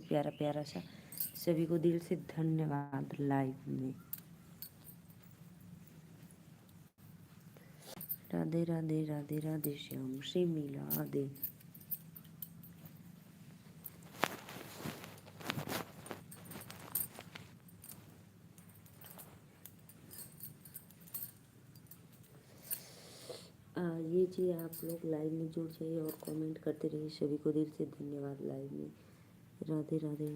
प्यारा प्यारा सा। सभी को दिल से धन्यवाद लाइव में। राधे राधे राधे राधे श्याम श्री मिला दे। ये जी आप लोग लाइव में जुड़ जाइए और कमेंट करते रहिए। सभी को दिल से धन्यवाद लाइव में। राधे राधे।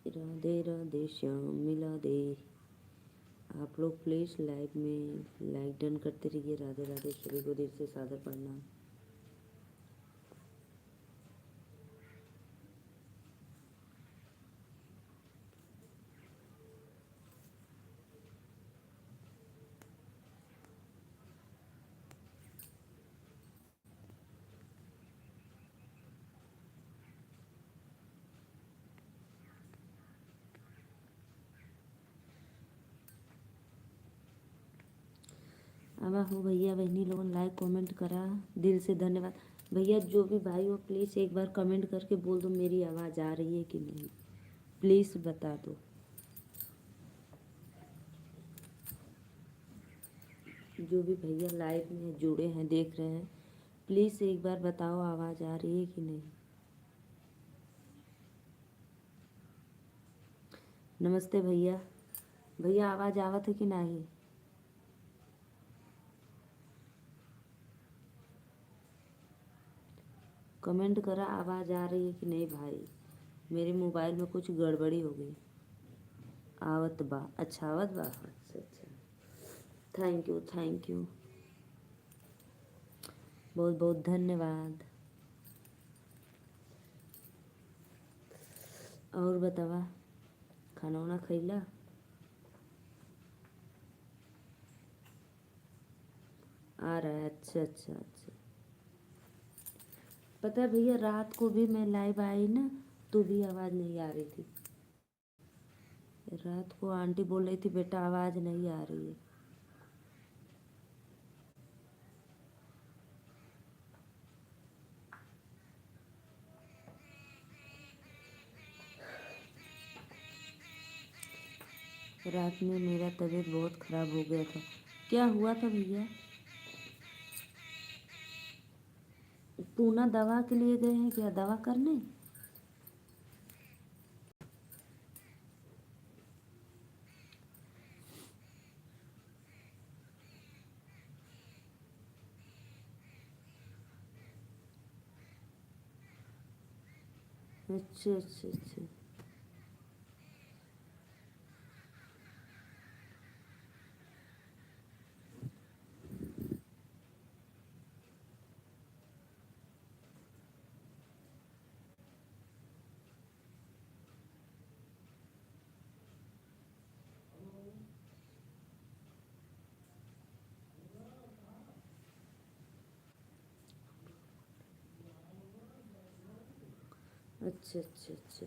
राधे राधे श्याम मिला दे। आप लोग प्लीज़ लाइव में लाइक डन करते रहिए। राधे राधे। सभी को दिल से सादर प्रणाम। अब हो भैया बहनी लोगों लाइक कमेंट करा, दिल से धन्यवाद। भैया जो भी भाई हो प्लीज़ एक बार कमेंट करके बोल दो मेरी आवाज़ आ रही है कि नहीं, प्लीज़ बता दो। जो भी भैया लाइव में जुड़े हैं देख रहे हैं, प्लीज़ एक बार बताओ आवाज़ आ रही है कि नहीं। नमस्ते भैया। भैया आवाज़ आवत है कि नहीं। कमेंट करा आवाज़ आ रही है कि नहीं भाई। मेरे मोबाइल में कुछ गड़बड़ी हो गई। आवत बा, अच्छा आवत बा, अच्छा अच्छा। थैंक यू थैंक यू, बहुत बहुत धन्यवाद। और बतावा खाना वाना खैला। आ रहा है, अच्छा अच्छा अच्छा। पता है भैया रात को भी मैं लाइव आई ना तो भी आवाज़ नहीं आ रही थी। रात को आंटी बोल रही थी बेटा आवाज़ नहीं आ रही है। रात में मेरा तबीयत बहुत ख़राब हो गया था। क्या हुआ था भैया। पूना दवा के लिए गए हैं क्या, दवा करने। अच्छा अच्छा अच्छा। अच्छा अच्छा अच्छा।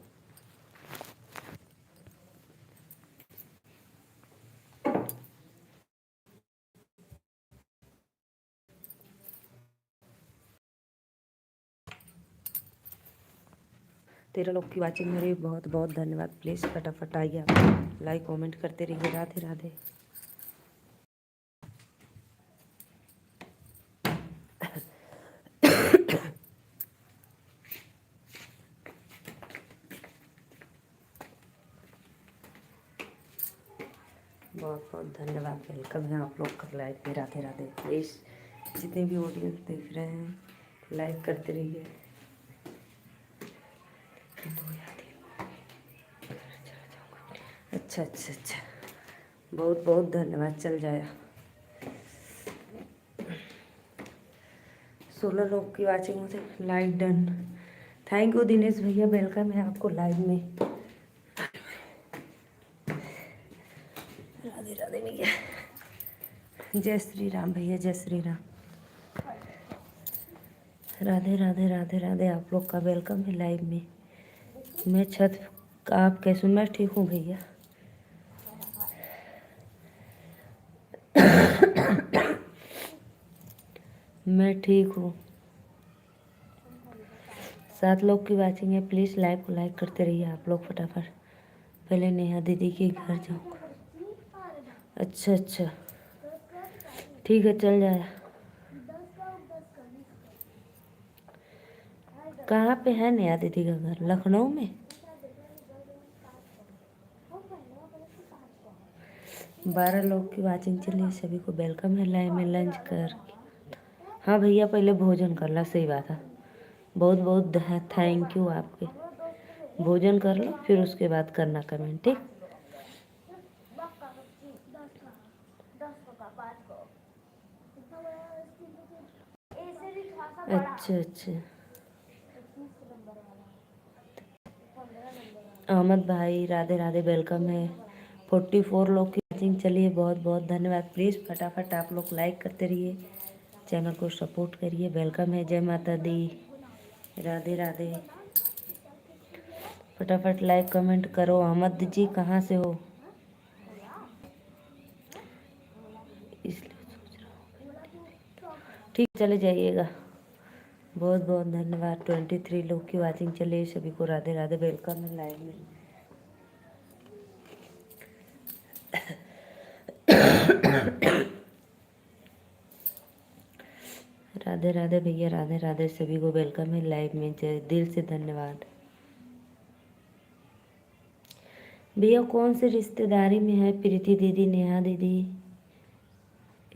तेरह लोग की वाचिंग मेरे बहुत बहुत धन्यवाद। प्लीज़ फटाफट आइए आप लाइक कमेंट करते रहिए। राधे राधे। बहुत बहुत धन्यवाद। वेलकम है आप लोग का लाइव में। राधे राधे। प्लीज़ जितने भी ऑडियंस देख रहे हैं लाइक करते रहिए। अच्छा अच्छा अच्छा, बहुत बहुत धन्यवाद। चल जाया 16 लोग की वाचिंग में से like done. Thank you Dinesh भैया, वेलकम है आपको लाइव में। राधे राधे भैया। जय श्री राम भैया, जय श्री राम। राधे राधे राधे राधे, आप लोग का वेलकम है लाइव में। मैं छत, आप कैसे? मैं ठीक हूँ भैया। मैं ठीक हूँ। 7 लोग की वाचिंग है, प्लीज़ लाइव को लाइक करते रहिए आप लोग फटाफट। पहले नेहा दीदी के घर जाऊँगा। अच्छा अच्छा, ठीक है, चल जाए। कहाँ पे है नेहा दीदी का घर? लखनऊ में? 12 लोग की वाचिंग चलिए, सभी को वेलकम है लाइव में लंच कर। हाँ भैया, पहले भोजन कर ला, सही बात है। बहुत बहुत थैंक यू आपके। भोजन कर लो, फिर उसके बाद करना कमेंट, ठीक? अच्छा अच्छा। अहमद भाई राधे राधे, वेलकम है। 44 लोग की वाचिंग चलिए, बहुत बहुत धन्यवाद। प्लीज़ फटाफट आप लोग लाइक करते रहिए, चैनल को सपोर्ट करिए। वेलकम है, जय माता दी, राधे राधे। फटाफट लाइक कमेंट करो। अहमद जी कहाँ से हो? इसलिए सोच रहा हूँ, ठीक, चले जाइएगा। बहुत बहुत धन्यवाद। 23 लोग की वाचिंग चलिए, सभी को राधे राधे, वेलकम है लाइव में। राधे राधे भैया, राधे राधे, सभी को वेलकम है लाइव में, जय दिल से धन्यवाद। भैया कौन सी रिश्तेदारी में है? प्रीति दीदी, नेहा दीदी,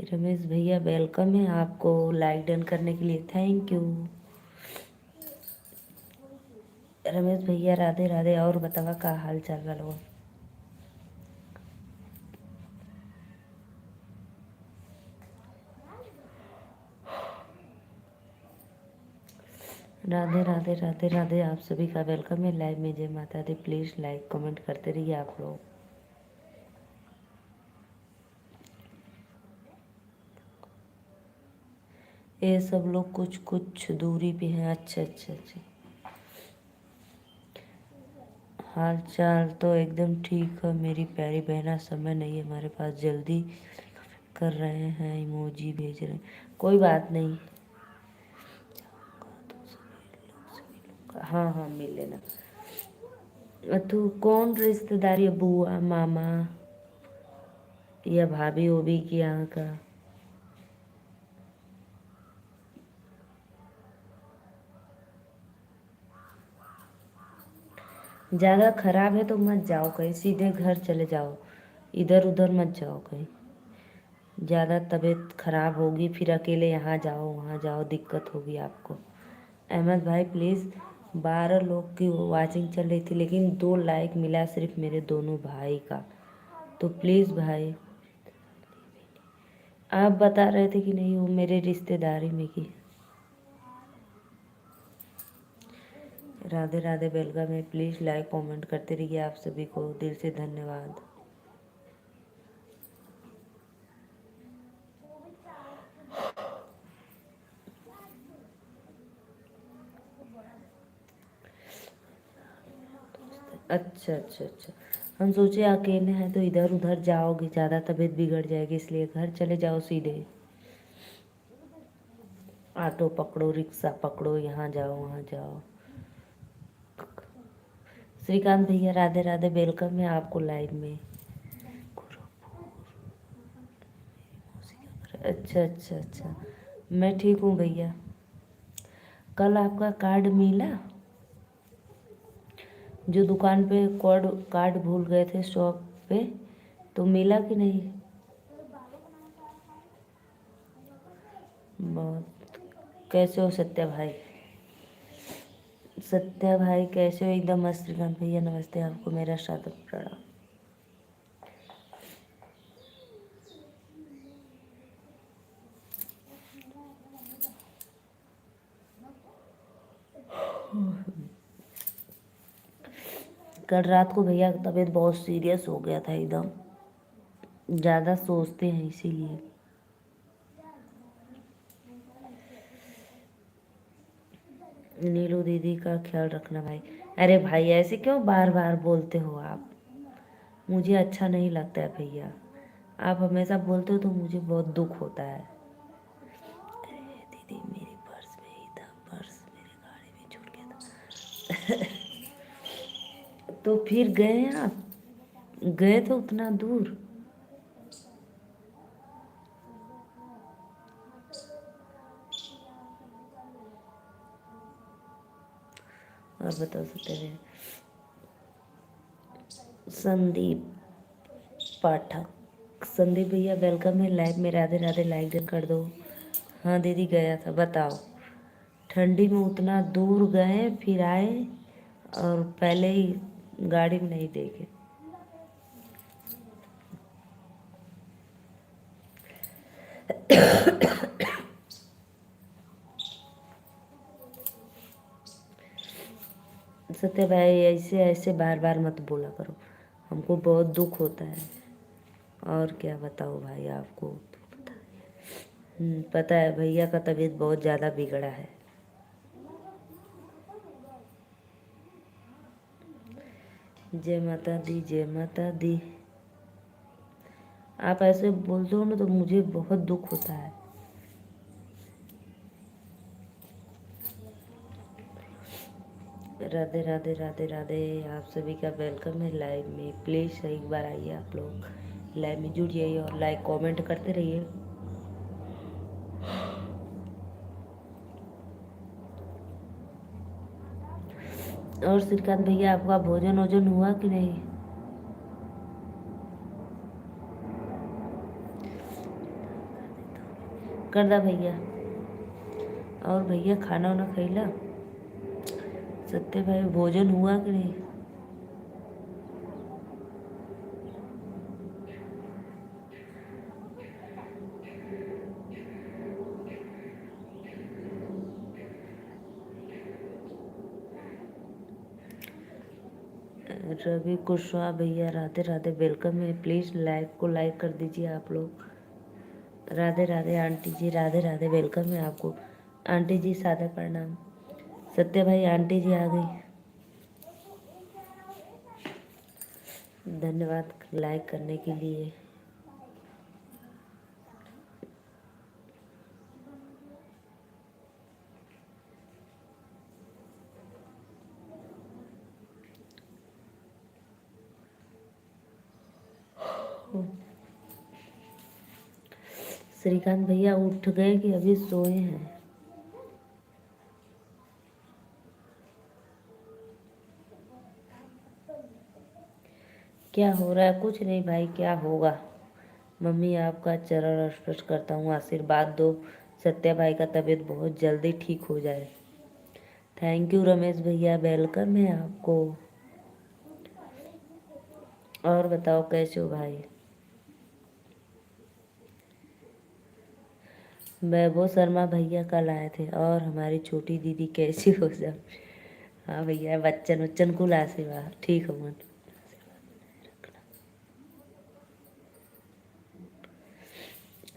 रमेश भैया, वेलकम है आपको लाइक डन करने के लिए, थैंक यू। रमेश भैया राधे राधे, और बतावा का हाल चाल बा लोग? राधे राधे राधे राधे, आप सभी का वेलकम है लाइव में, जय माता दी। प्लीज़ लाइक कमेंट करते रहिए आप लोग। ये सब लोग कुछ कुछ दूरी पे हैं। अच्छा अच्छा अच्छा। हाल चाल तो एकदम ठीक है मेरी प्यारी बहना, समय नहीं है हमारे पास, जल्दी कर रहे हैं, इमोजी भेज रहे हैं, कोई बात नहीं। हाँ हाँ, मिल लेना। तू कौन रिश्तेदारी है? बुआ, मामा या भाभी ओभी की यहाँ का? ज़्यादा खराब है तो मत जाओ कहीं, सीधे घर चले जाओ, इधर उधर मत जाओ कहीं। ज़्यादा तबीयत खराब होगी, फिर अकेले यहाँ जाओ वहाँ जाओ, दिक्कत होगी आपको। अहमद भाई प्लीज़, 12 लोग की वाचिंग चल रही थी, लेकिन 2 लाइक मिला सिर्फ मेरे दोनों भाई का, तो प्लीज़ भाई। आप बता रहे थे कि नहीं वो मेरे रिश्तेदारी में की। राधे राधे, वेलकम है। प्लीज़ लाइक कमेंट करते रहिए, आप सभी को दिल से धन्यवाद। अच्छा अच्छा अच्छा, हम सोचे अकेले हैं तो इधर उधर जाओगे, ज़्यादा तबीयत बिगड़ जाएगी, इसलिए घर चले जाओ सीधे। ऑटो पकड़ो, रिक्शा पकड़ो, यहाँ जाओ वहाँ जाओ। श्रीकांत भैया राधे राधे, वेलकम है आपको लाइव में। अच्छा अच्छा अच्छा, मैं ठीक हूँ भैया। कल आपका कार्ड मिला? जो दुकान पे कार्ड कार्ड भूल गए थे शॉप पे, तो मिला कि नहीं? बहुत। कैसे हो सत्या भाई? सत्या भाई कैसे हो? एकदम मस्त। श्रीकांत भैया नमस्ते, आपको मेरा सादर प्रणाम। कल रात को भैया की तबीयत बहुत सीरियस हो गया था एकदम, ज़्यादा सोचते हैं इसीलिए। नीलू दीदी का ख्याल रखना भाई। अरे भाई ऐसे क्यों बार बार बोलते हो आप? मुझे अच्छा नहीं लगता है भैया, आप हमेशा बोलते हो तो मुझे बहुत दुख होता है। अरे दीदी मेरी पर्स में ही था, पर्स मेरी गाड़ी में छूट गया था। तो फिर गए आप? गए तो उतना दूर? और बताओ सत्य। संदीप पाठक, संदीप भैया वेलकम है लाइव में, राधे राधे, लाइक डन कर दो। हाँ दीदी गया था, बताओ ठंडी में उतना दूर गए फिर आए और पहले ही गाड़ी में नहीं देखे। सत्य भाई ऐसे ऐसे बार बार मत बोला करो, हमको बहुत दुख होता है। और क्या बताओ भाई आपको तो पता है। पता है भैया का तबीयत बहुत ज़्यादा बिगड़ा है। जय माता दी, जय माता दी। आप ऐसे बोलते हो ना तो मुझे बहुत दुख होता है। राधे राधे राधे राधे, आप सभी का वेलकम है लाइव में। प्लीज़ एक बार आइए आप लोग लाइव में जुड़ जाइए और लाइक कमेंट करते रहिए। और श्रीकांत भैया आपका भोजन वोजन हुआ कि नहीं? कर दा भैया। और भैया खाना वाना खैला? सत्य भाई भोजन हुआ कि नहीं? रवि कुशवाहा भैया राधे राधे, वेलकम है। प्लीज़ लाइव को लाइक कर दीजिए आप लोग। राधे राधे आंटी जी, राधे राधे, वेलकम है आपको। आंटी जी सादर प्रणाम। सत्य भाई आंटी जी आ गई, धन्यवाद लाइक करने के लिए। श्रीकांत भैया उठ गए कि अभी सोए हैं? क्या हो रहा है? कुछ नहीं भाई, क्या होगा। मम्मी आपका चरण स्पर्श करता हूँ, आशीर्वाद दो सत्या भाई का तबीयत बहुत जल्दी ठीक हो जाए। थैंक यू रमेश भैया, वेलकम है आपको। और बताओ कैसे हो भाई? वैभव शर्मा भैया कल आए थे। और हमारी छोटी दीदी कैसी हो सब? हाँ भैया, बच्चन उच्चन कुल आशीर्वाद ठीक हो मन।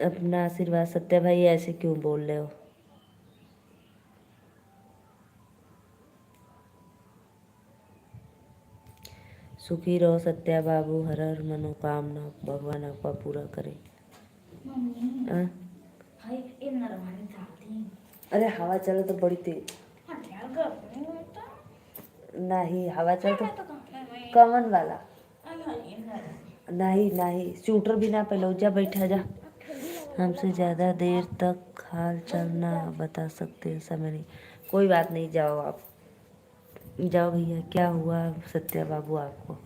अपना आशीर्वाद सत्या भाई ऐसे क्यों बोल रहे हो? सुखी रहो सत्या बाबू, हर हर मनोकामना भगवान आपका पूरा करे। हाँ? अरे हवा चले तो बड़ी तेज। नहीं हवा चल तो कमन वाला। नहीं नहीं शूटर भी ना पहले जा, बैठा जा। हमसे ज़्यादा देर तक हाल चाल ना बता सकते, समय नहीं। कोई बात नहीं, जाओ आप जाओ भैया। क्या हुआ सत्या बाबू आपको?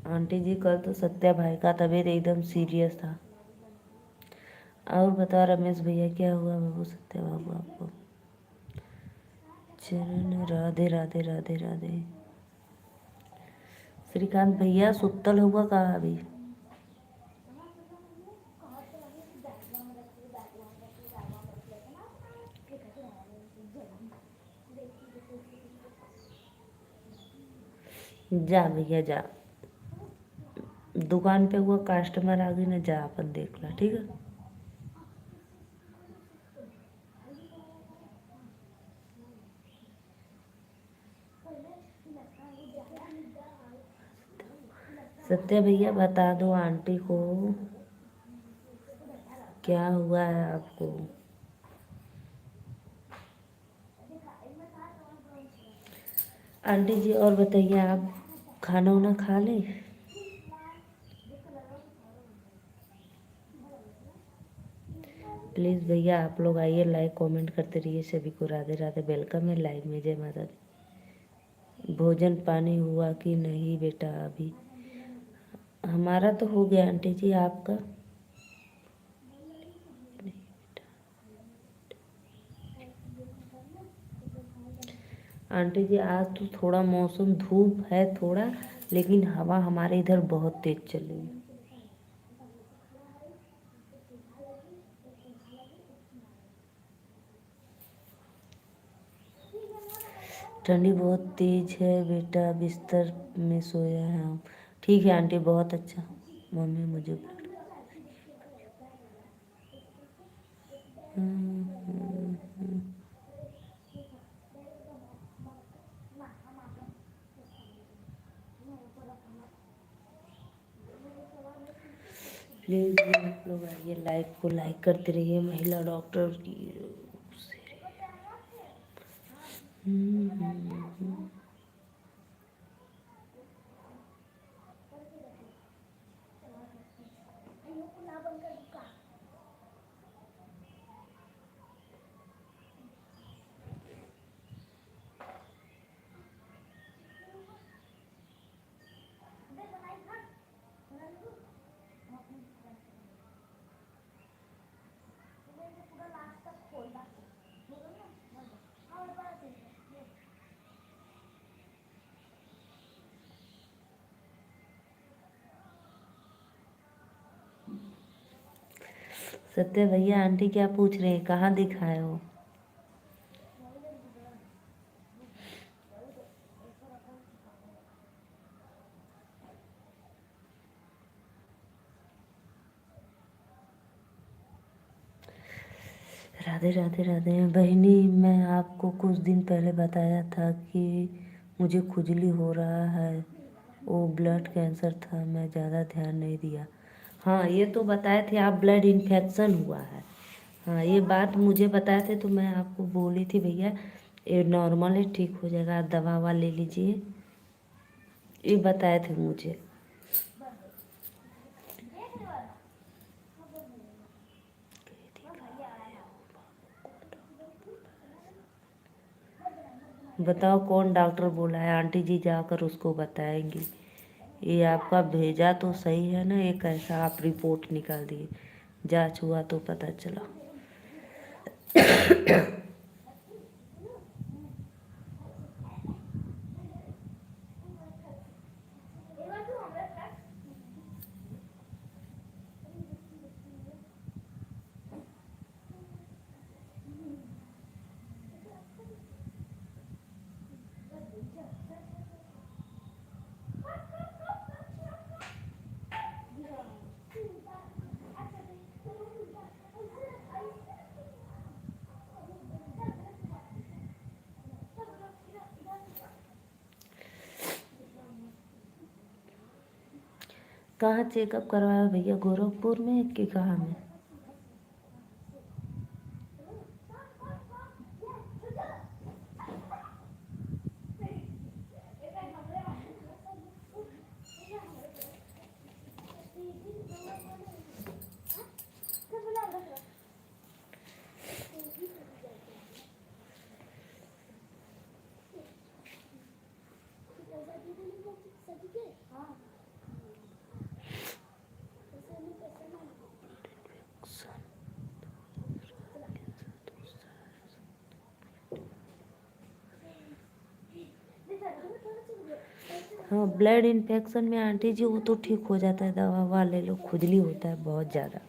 आंटी जी कल तो सत्या भाई का तबीयत एकदम सीरियस था। और बताओ रमेश भैया क्या हुआ बाबू सत्या बाबू आपको? चरण राधे राधे राधे राधे। श्रीकांत भैया सुतल हुआ कहा अभी? जा भैया जा, दुकान पे हुआ कस्टमर आ गई ना, जा अपन देख ला, ठीक है। सत्या भैया बता दो आंटी को क्या हुआ है आपको। आंटी जी और बताइए, आप खाना वाना खा ले। प्लीज़ भैया आप लोग आइए, लाइक कमेंट करते रहिए। सभी को राधे राधे, वेलकम है लाइव में। जय माता दी। भोजन पानी हुआ कि नहीं बेटा अभी? हमारा तो हो गया आंटी जी, आपका? आंटी जी आज तो थोड़ा मौसम धूप है थोड़ा, लेकिन हवा हमारे इधर बहुत तेज चल रही है। ठंडी बहुत तेज है बेटा, बिस्तर में सोया है हम। ठीक है आंटी, बहुत अच्छा। मम्मी मुझे प्लीज़ आप लोग आइए, लाइव को लाइक करते रहिए। महिला डॉक्टर की सत्य भैया आंटी क्या पूछ रहे हैं, कहाँ दिखाए हो? राधे राधे राधे। बहनी मैं आपको कुछ दिन पहले बताया था कि मुझे खुजली हो रहा है, वो ब्लड कैंसर था, मैं ज़्यादा ध्यान नहीं दिया। हाँ ये तो बताए थे आप, ब्लड इन्फेक्शन हुआ है। हाँ ये बात मुझे बताए थे, तो मैं आपको बोली थी भैया ये नॉर्मल है, ठीक हो जाएगा, आप दवा ववा ले लीजिए, ये बताए थे मुझे। बताओ कौन डॉक्टर बोला है? आंटी जी जाकर उसको बताएंगी। ये आपका भेजा तो सही है ना, एक ऐसा आप रिपोर्ट निकाल दिए, जांच हुआ तो पता चला। कहाँ चेकअप करवाया भैया, गोरखपुर में कि कहाँ में? हाँ ब्लड इन्फेक्शन में आंटी जी वो तो ठीक हो जाता है, दवा ववा ले लो, खुजली होता है बहुत ज़्यादा।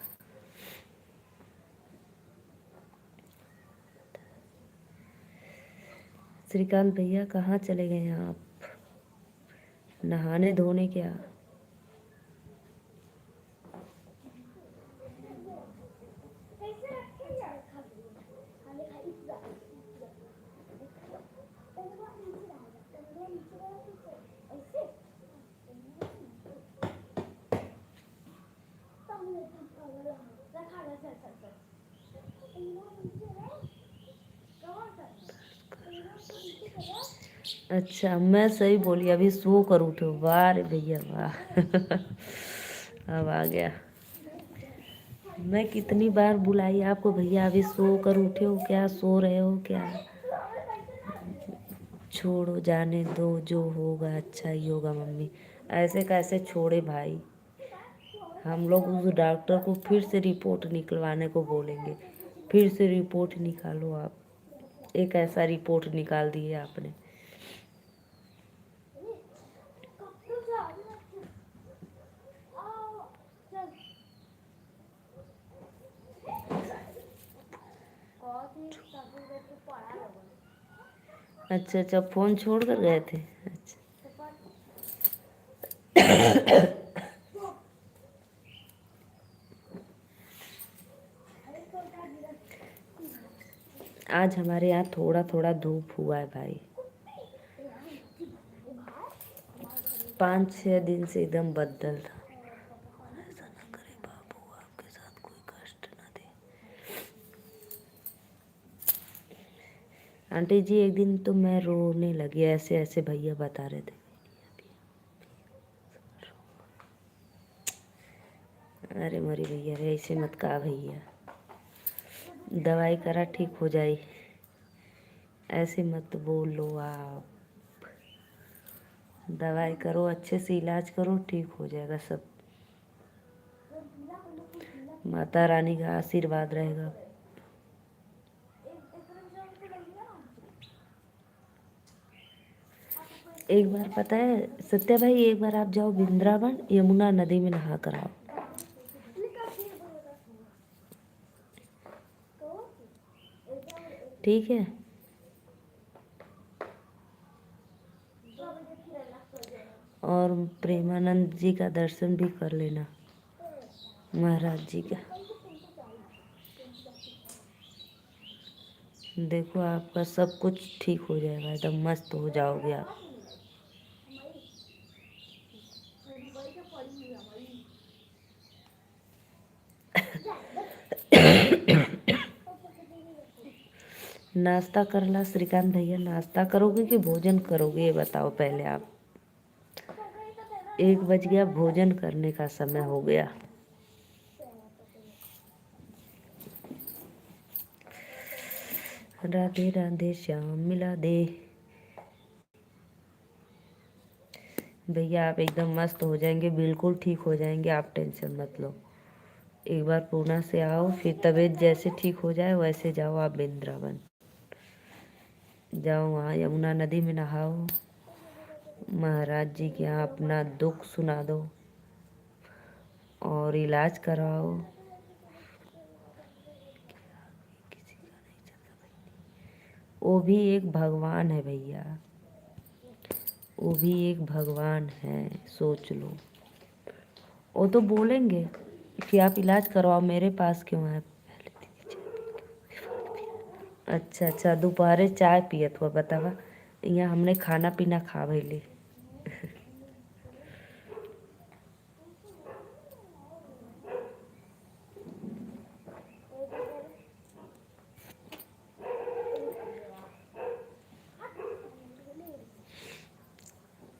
श्रीकांत भैया कहाँ चले गए हैं आप? नहाने धोने क्या? अच्छा मैं सही बोली, अभी सो कर उठो। वाह रे भैया वाह। अब आ गया। मैं कितनी बार बुलाई आपको, भैया अभी सो कर उठे हो क्या, सो रहे हो क्या? छोड़ो जाने दो, जो होगा अच्छा ही होगा मम्मी। ऐसे कैसे छोड़े भाई, हम लोग उस डॉक्टर को फिर से रिपोर्ट निकलवाने को बोलेंगे। फिर से रिपोर्ट निकालो आप। एक ऐसा रिपोर्ट निकाल दिए आपने। अच्छा अच्छा, फोन छोड़ कर गए थे। अच्छा आज हमारे यहाँ थोड़ा थोड़ा धूप हुआ है भाई। 5-6 दिन से एकदम बदल था। ऐसा ना करे बाबू, आपके साथ कोई कष्ट ना दे। आंटी जी एक दिन तो मैं रोने लगी, ऐसे ऐसे भैया बता रहे थे। अरे मरी भैया रे, ऐसे मत कहा भैया, दवाई करा ठीक हो जाए। ऐसे मत बोलो आप, दवाई करो, अच्छे से इलाज करो, ठीक हो जाएगा सब। माता रानी का आशीर्वाद रहेगा। एक बार पता है सत्या भाई, एक बार आप जाओ वृंदावन, यमुना नदी में नहा कर आओ। ठीक है। और प्रेमानंद जी का दर्शन भी कर लेना, महाराज जी का। देखो आपका सब कुछ ठीक हो जाएगा, एकदम मस्त हो जाओगे आप। नाश्ता कर ला श्रीकांत भैया, नाश्ता करोगे कि भोजन करोगे ये बताओ पहले आप। 1 बज गया, भोजन करने का समय हो गया। राधे राधे श्याम मिला दे। भैया आप एकदम मस्त हो जाएंगे, बिल्कुल ठीक हो जाएंगे, आप टेंशन मत लो। एक बार पूना से आओ, फिर तबीयत जैसे ठीक हो जाए वैसे जाओ आप वृंदावन। जाओ वहाँ यमुना नदी में नहाओ, महाराज जी के यहाँ अपना दुख सुना दो और इलाज कराओ। वो भी एक भगवान है भैया, वो भी एक भगवान है, सोच लो। वो तो बोलेंगे कि आप इलाज करवाओ, मेरे पास क्यों है। अच्छा अच्छा, दोपहरे चाय पियत हुआ बतावा। यहाँ हमने खाना पीना खा भैली।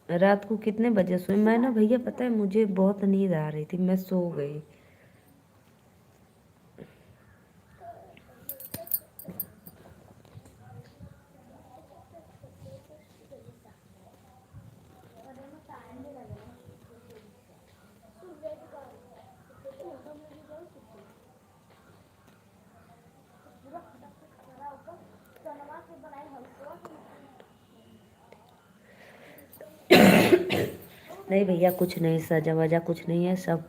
रात को कितने बजे सोए? मैं ना भैया पता है मुझे बहुत नींद आ रही थी, मैं सो गई। नहीं भैया कुछ नहीं, सजा वजा कुछ नहीं है, सब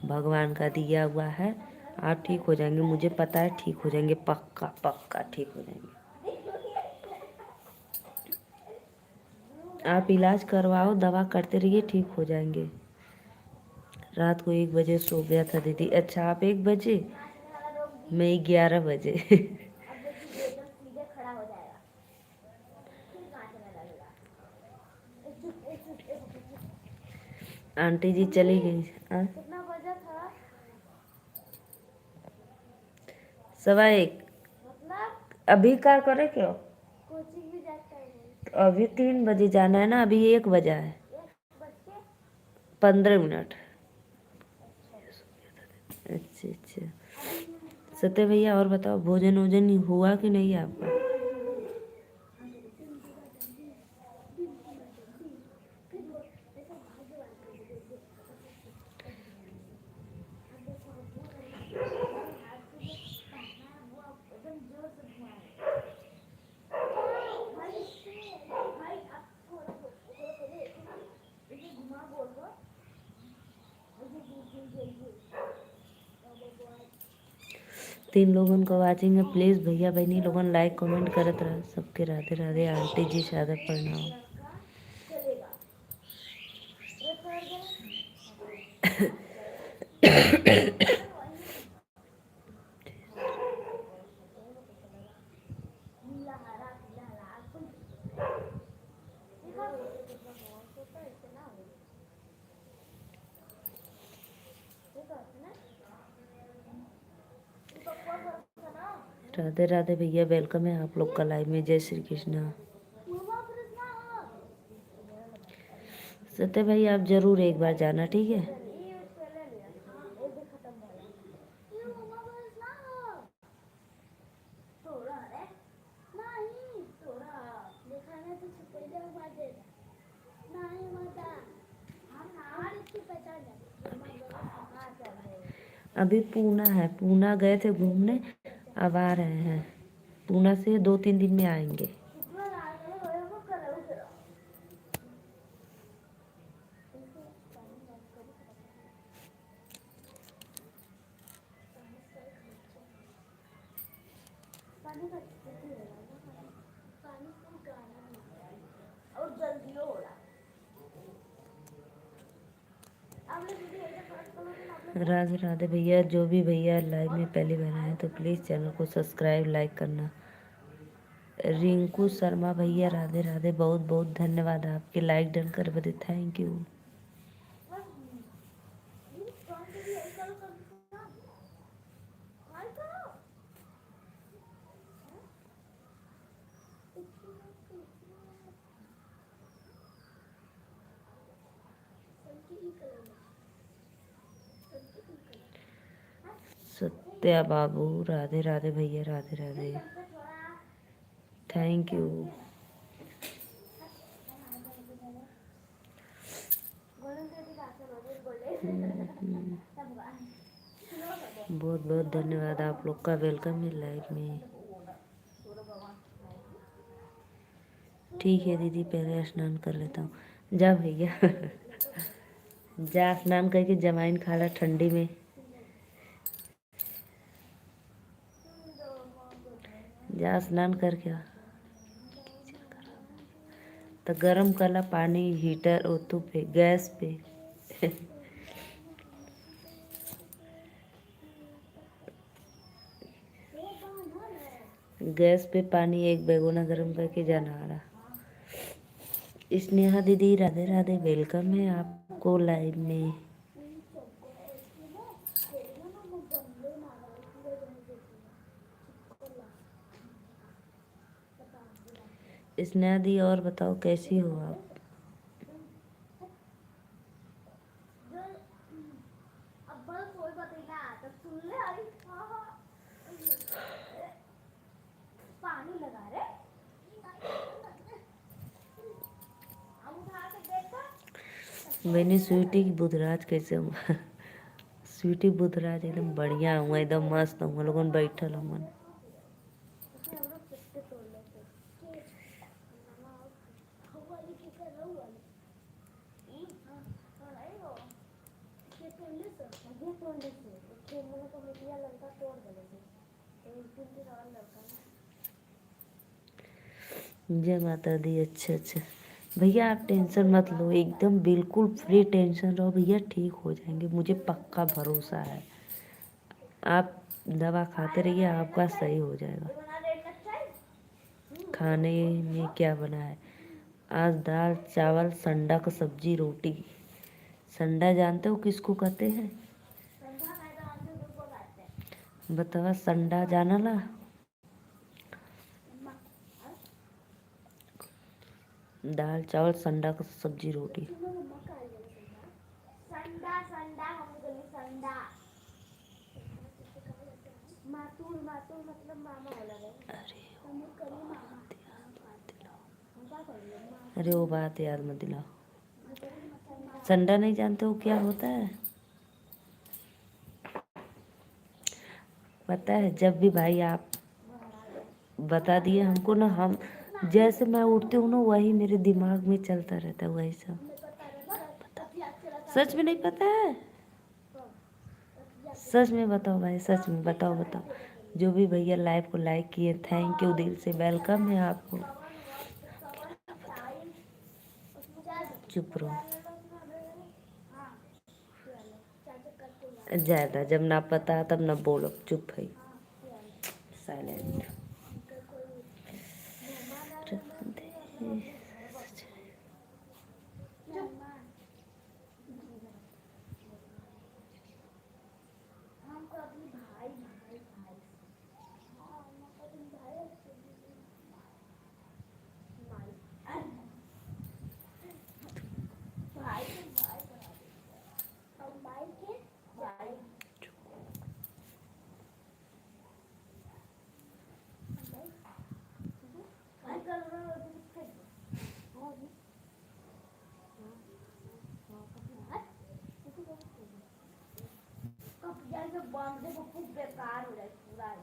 भगवान का दिया हुआ है। आप ठीक हो जाएंगे, मुझे पता है ठीक हो जाएंगे, पक्का पक्का ठीक हो जाएंगे। आप इलाज करवाओ, दवा करते रहिए, ठीक हो जाएंगे। रात को 1 बजे सो गया था दीदी। अच्छा आप 1 बजे, मैं 11 बजे। आंटी जी चली गई। 1:15। अभी क्या करे क्यों? तो अभी 3 बजे जाना है ना, अभी 1 बजा है। 15 मिनट। अच्छा अच्छा। सत्य भैया और बताओ, भोजन वोजन हुआ कि नहीं आपका? तीन लोगन को वाचिंग है, प्लीज भैया बहनी लोगन लाइक कमेंट करत रहा। सबके राधे राधे। आंटी जी शादा प्रणाम। राधे राधे भैया, वेलकम है आप लोग का लाइव में। जय श्री कृष्णा। सत्य भाई आप जरूर एक बार जाना, ठीक है? अभी पूना है, पूना गए थे घूमने, अब आ रहे हैं। पूना से 2-3 दिन में आएंगे। राधे राधे भैया, जो भी भैया लाइव में पहली बार आए तो प्लीज़ चैनल को सब्सक्राइब लाइक करना। रिंकू शर्मा भैया राधे राधे, बहुत बहुत धन्यवाद आपके लाइक डन कर बदे, थैंक यू। सत्या बाबू राधे राधे भैया, राधे राधे, थैंक यू। बहुत बहुत धन्यवाद आप लोग का, वेलकम है लाइव में। ठीक है दीदी, पहले स्नान कर लेता हूँ। जा भैया जा स्नान करके जमाइन खा ला ठंडी में। जा स्नान करके आ। तो गरम कला पानी हीटर ओतू पे गैस पे गैस पे पानी एक बेगोना गरम करके जाना आ रहा। स्नेहा दीदी राधे राधे, वेलकम है आपको लाइव में। स्नेहा दी और बताओ कैसी हो आप? मैंने स्वीटी की बुधराज कैसे हुआ स्वीटी बुधराज एकदम बढ़िया हुआ, एकदम मस्त हुआ, लोगन बैठल हुआ। जय माता दी। अच्छा अच्छा भैया, आप टेंशन मत लो, एकदम बिल्कुल फ्री टेंशन रहो भैया, ठीक हो जाएंगे, मुझे पक्का भरोसा है। आप दवा खाते रहिए, आपका सही हो जाएगा। खाने में क्या बना है आज? दाल चावल संडा का सब्जी रोटी। संडा जानते हो किसको कहते हैं? बतावा संडा जाना ला। दाल चावल संडा का सब्जी रोटी। संडा संडा हम गली संडा मातूर मातूर मतलब मामा होला रे। हम करी मामा अरे वो बात याद मत दिलाओ। संडा नहीं जानते हो क्या होता है? पता है जब भी भाई आप बता दिए हमको ना, हम जैसे मैं उठती हूँ ना वही मेरे दिमाग में चलता रहता है वही सब। सच में नहीं पता है? सच में बताओ भाई, सच में बताओ बताओ। जो भी भैया लाइव को लाइक किए थैंक यू, दिल से वेलकम है आपको। चुप रहो ज़्यादा, जब ना पता तब ना बोलो, चुप है साइलेंट। बेकार हो जाए पूरा।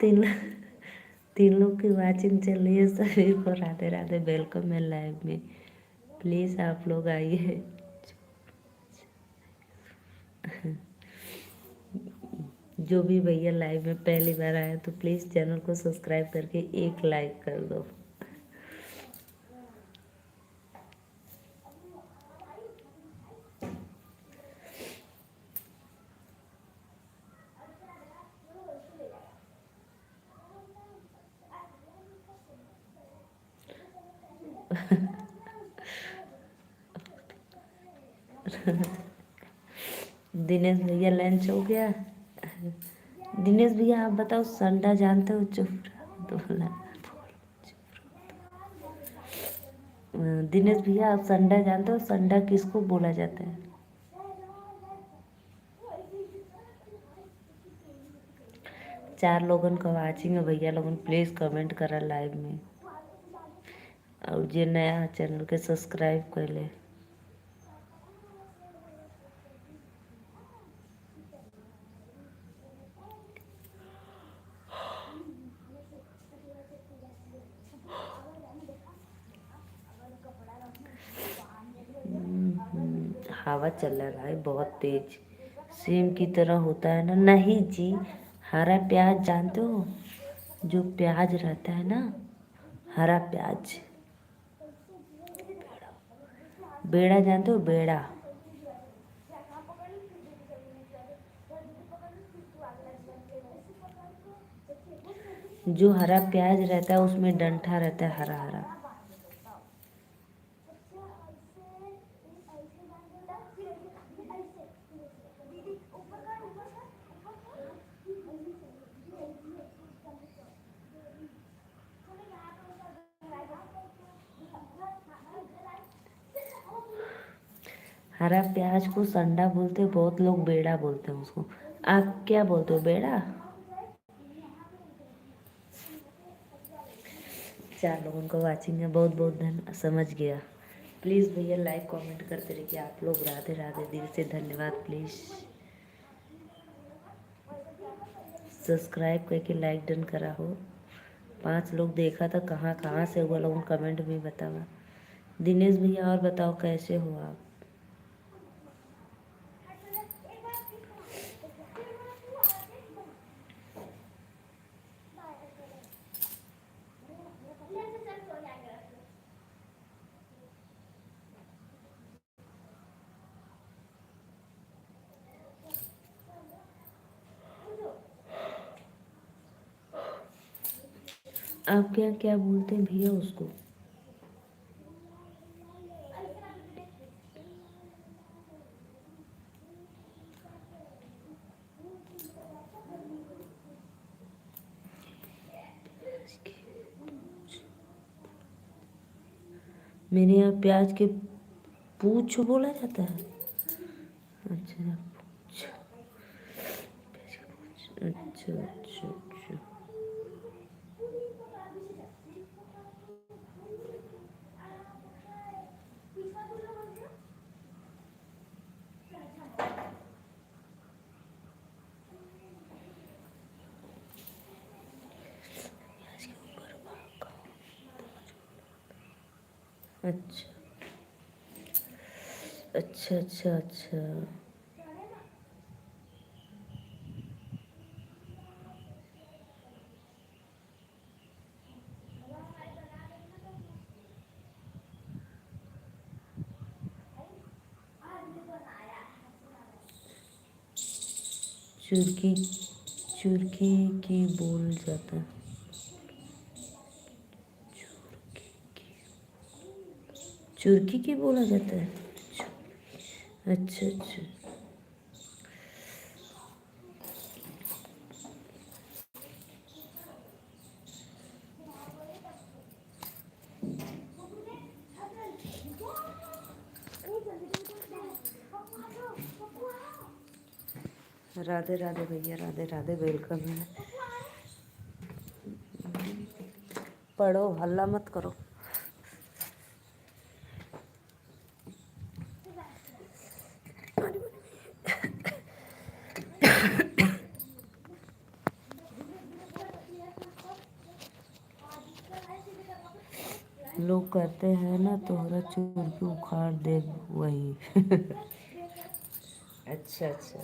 तीन तीन लोग की वाचिंग चल रही है, सभी को राधे राधे, वेलकम है लाइव में। प्लीज़ आप लोग आइए। जो भी भैया लाइव में पहली बार आए तो प्लीज़ चैनल को सब्सक्राइब करके एक लाइक कर दो। दिनेश भैया लंच हो गया? दिनेश भैया आप बताओ संडा जानते हो? चुप रहो, बोला। दिनेश भैया आप संडा जानते हो? संडा किसको बोला जाता है? चार लोगन का वाचिंग है भैया लोगन, प्लीज़ कमेंट करा लाइव में। और जे नया चैनल के सब्सक्राइब कर ले। हवा चल रहा है भाई बहुत तेज, सेम की तरह होता है ना। नहीं जी, हरा प्याज जानते हो? जो प्याज रहता है ना, हरा प्याज, बेड़ा जानते हो? बेड़ा, जो हरा प्याज रहता है उसमें डंठा रहता है हरा हरा। हरा प्याज को संडा बोलते हैं, बहुत लोग बेड़ा बोलते हैं उसको। आप क्या बोलते हो, बेड़ा? 4 लोगों को वाचिंग है, बहुत बहुत धन्यवाद, समझ गया। प्लीज़ भैया लाइक कमेंट करते रहिए आप लोग। राधे राधे, दिल से धन्यवाद। प्लीज़ सब्सक्राइब करके लाइक डन करा हो। 5 लोग देखा था, कहाँ कहाँ से हुआ, लोगों कमेंट में बतावा। दिनेश भैया और बताओ कैसे हो आप? आप क्या क्या बोलते हैं भैया उसको? मेरे यहाँ प्याज के पूछ बोला जाता है। अच्छा पूछ, प्याज के पूछ, अच्छा अच्छा अच्छा। अच्छा अच्छा अच्छा अच्छा। चुरकी, चुरकी की बोल जाता है। चुरकी की बोला जाता है। अच्छा अच्छा। राधे राधे भैया, राधे राधे, वेलकम है। पढ़ो, हल्ला मत करो। लोग कहते हैं ना तोहरा चुरकी उखाड़ दे वही। अच्छा अच्छा।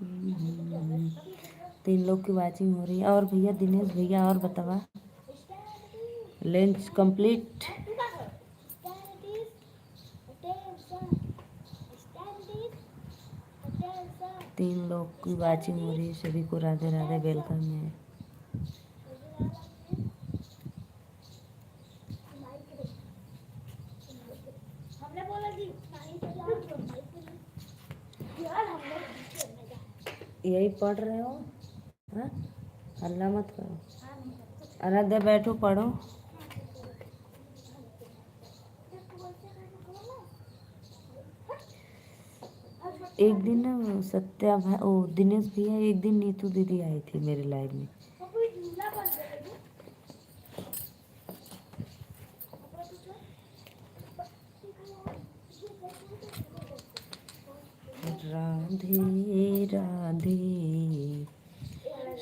हम्म, 3 लोग की वाचिंग हो रही है। और भैया दिनेश भैया और बतावा, लंच कंप्लीट? 3 लोग की वाचिंग हो रही है, सभी को राधे राधे, वेलकम है। यही पढ़ रहे हो? हाँ, हल्ला मत करो। आराध्या बैठो पढ़ो। एक दिन ना सत्या भाई, ओ दिनेश भैया, एक दिन नीतू दीदी आई थी मेरे लाइव में। राधे राधे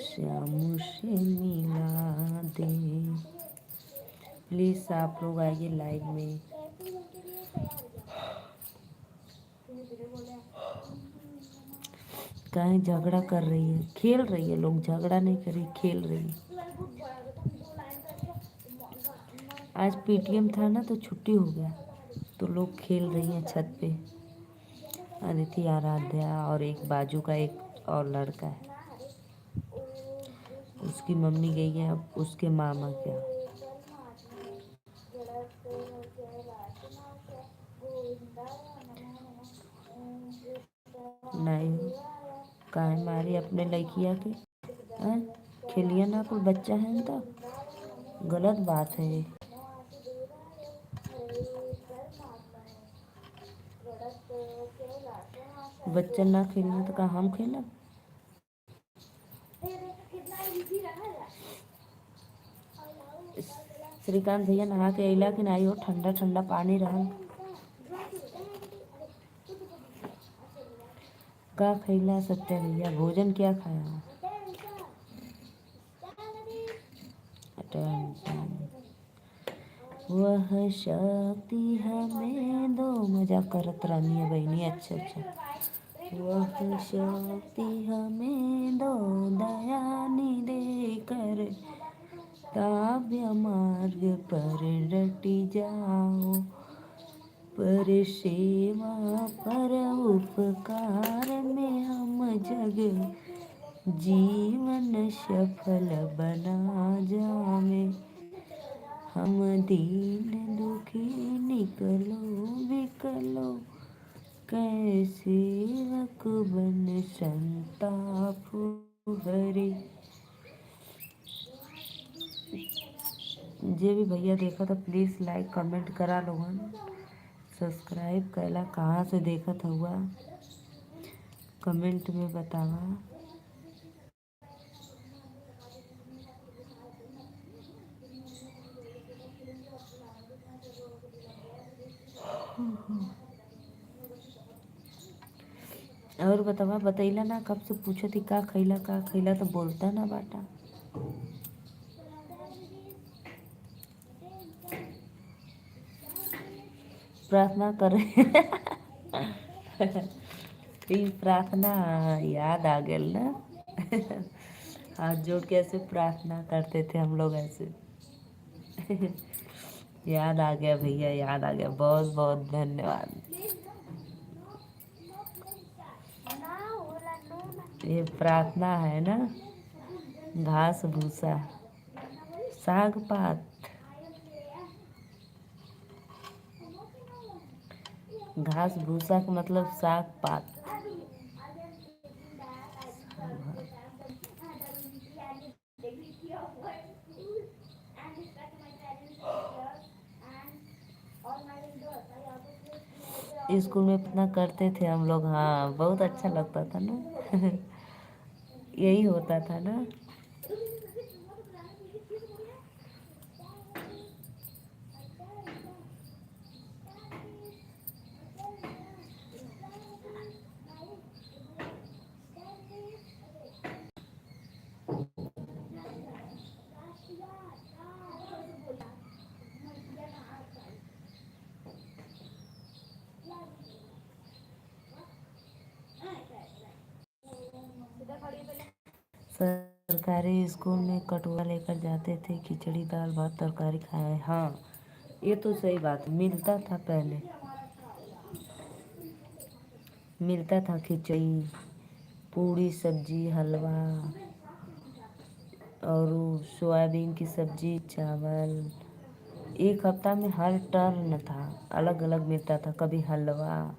श्याम से मिला दे। प्लीज़ आप लोग आइए लाइव में। कहीं झगड़ा कर रही है, खेल रही है, लोग झगड़ा नहीं कर रही, खेल रही है। आज पीटीएम था ना तो छुट्टी हो गया, तो लोग खेल रही हैं छत पे। अदिति, आराध्या और एक बाजू का एक और लड़का है, उसकी मम्मी गई है अब उसके मामा के यहाँ। नहीं काहे मारी अपने लड़किया के हैं? खेलिए ना, कोई बच्चा है तो गलत बात है ये। बच्चा ना खेलना तो का हम खेलब। श्रीकांत भैया नहा के अला कि नहीं हो, ठंडा ठंडा पानी रहल। का खैला सत्या भैया, भोजन क्या खाया? टन टन। वह शक्ति हमें दो, मजाक करत रहनी है बहनी। अच्छा अच्छा। वह शक्ति हमें दो, दयानी देकर काव्य मार्ग पर डटी जाओ, पर सेवा पर उपकार में हम जग जीवन सफल बना जावे। हम दीन दुखी निकलो विकलो, कैसे रख बन संताप हरे। जे भी भैया देखा तो प्लीज़ लाइक कमेंट करा लोगन, सब्सक्राइब कैला कहाँ से देखत हुआ कमेंट में बतावा। और बतावा, बतैला ना कब से पूछे थी का खैला तो बोलता ना बाटा। प्रार्थना कर ई प्रार्थना याद आ गया ना। हाथ जोड़ के ऐसे प्रार्थना करते थे हम लोग ऐसे। याद आ गया भैया, याद आ गया, बहुत बहुत धन्यवाद। ये प्रार्थना है ना, घास भूसा साग पात। घास भूसा का मतलब साग पात। स्कूल में इतना करते थे हम लोग, हाँ बहुत अच्छा लगता था ना। यही होता था ना। सरकारी स्कूल में कटोरा लेकर जाते थे, खिचड़ी दाल भात तरकारी खाए। हाँ ये तो सही बात, मिलता था पहले, मिलता था खिचड़ी पूड़ी सब्जी हलवा और सोयाबीन की सब्जी चावल। एक हफ्ता में हर टर्न था, अलग अलग मिलता था, कभी हलवा।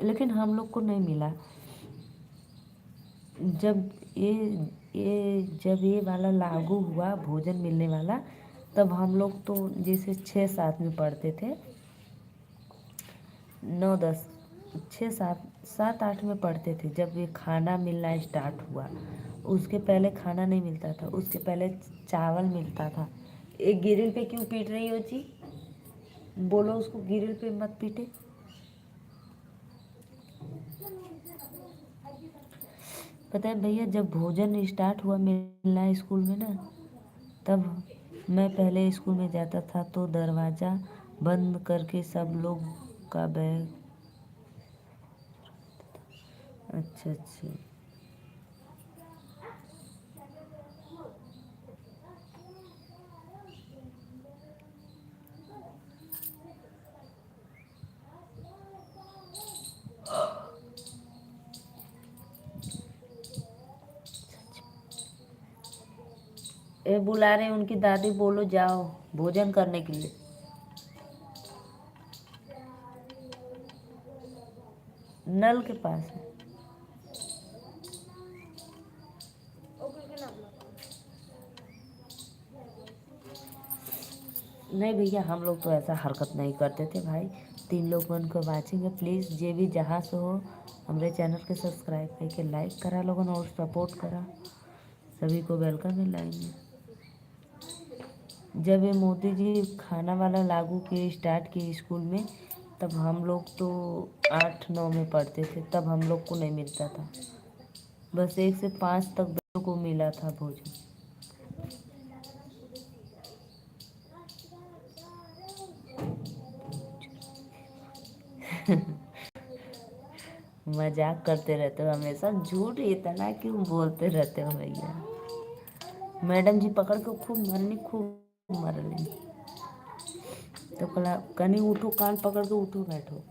लेकिन हम लोग को नहीं मिला। जब जब ये वाला लागू हुआ भोजन मिलने वाला, तब हम लोग तो जैसे 6-7 में पढ़ते थे, 9-10, 6-7, 7-8 में पढ़ते थे जब ये खाना मिलना स्टार्ट हुआ। उसके पहले खाना नहीं मिलता था, उसके पहले चावल मिलता था। एक गिरिल पे क्यों पीट रही हो जी? बोलो उसको गिरिल पे मत पीटे। पता है भैया, जब भोजन स्टार्ट हुआ मिलना स्कूल में ना, तब मैं पहले स्कूल में जाता था तो दरवाज़ा बंद करके सब लोग का बैग। अच्छा अच्छा। ये बुला रहे हैं उनकी दादी, बोलो जाओ भोजन करने के लिए। नल के पास है। नहीं भैया, हम लोग तो ऐसा हरकत नहीं करते थे भाई। 3 लोग उनको वाचिंग है, प्लीज़ जे भी जहाँ से हो हमारे चैनल के सब्सक्राइब करके लाइक करा लोगों और सपोर्ट करा। सभी को वेलकम है लाइन में। जब ये मोदी जी खाना वाला लागू किए, स्टार्ट किए स्कूल में, तब हम लोग तो 8-9 में पढ़ते थे, तब हम लोग को नहीं मिलता था। बस 1 से 5 तक बच्चों को मिला था भोजन। मजाक करते रहते हो हमेशा, झूठ इतना क्यों बोलते रहते हो भैया। मैडम जी पकड़ के खूब मरनी। तो कला कनी उठो, कान पकड़ के उठो, बैठो।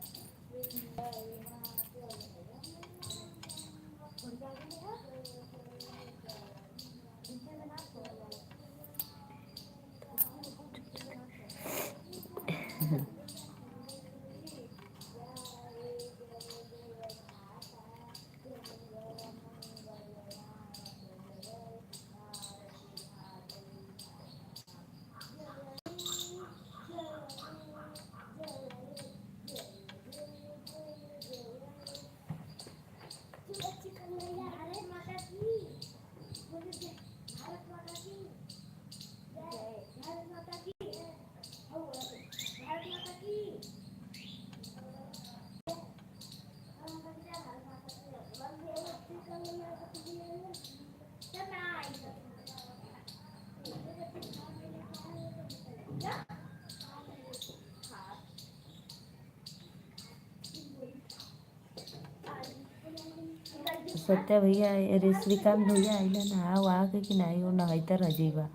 सत्या भैया अरे श्रीकांत भैया आइला नहा वहा के कि नहीं, वो नहाइता रजीबा।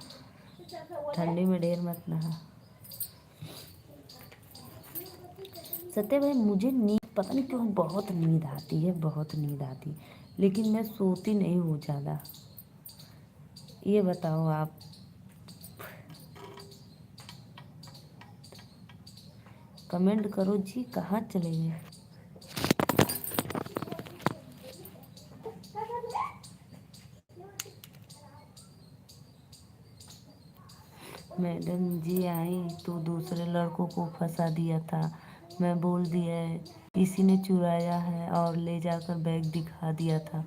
ठंडी में ढेर मत नहा। सत्या भाई मुझे नींद पता नहीं क्यों बहुत नींद आती है, बहुत नींद आती है, लेकिन मैं सोती नहीं हूँ ज़्यादा। ये बताओ आप। कमेंट करो जी, कहाँ चले गए। मैडम जी आई तो दूसरे लड़कों को फंसा दिया था। मैं बोल दिया है किसी ने चुराया है और ले जाकर बैग दिखा दिया था।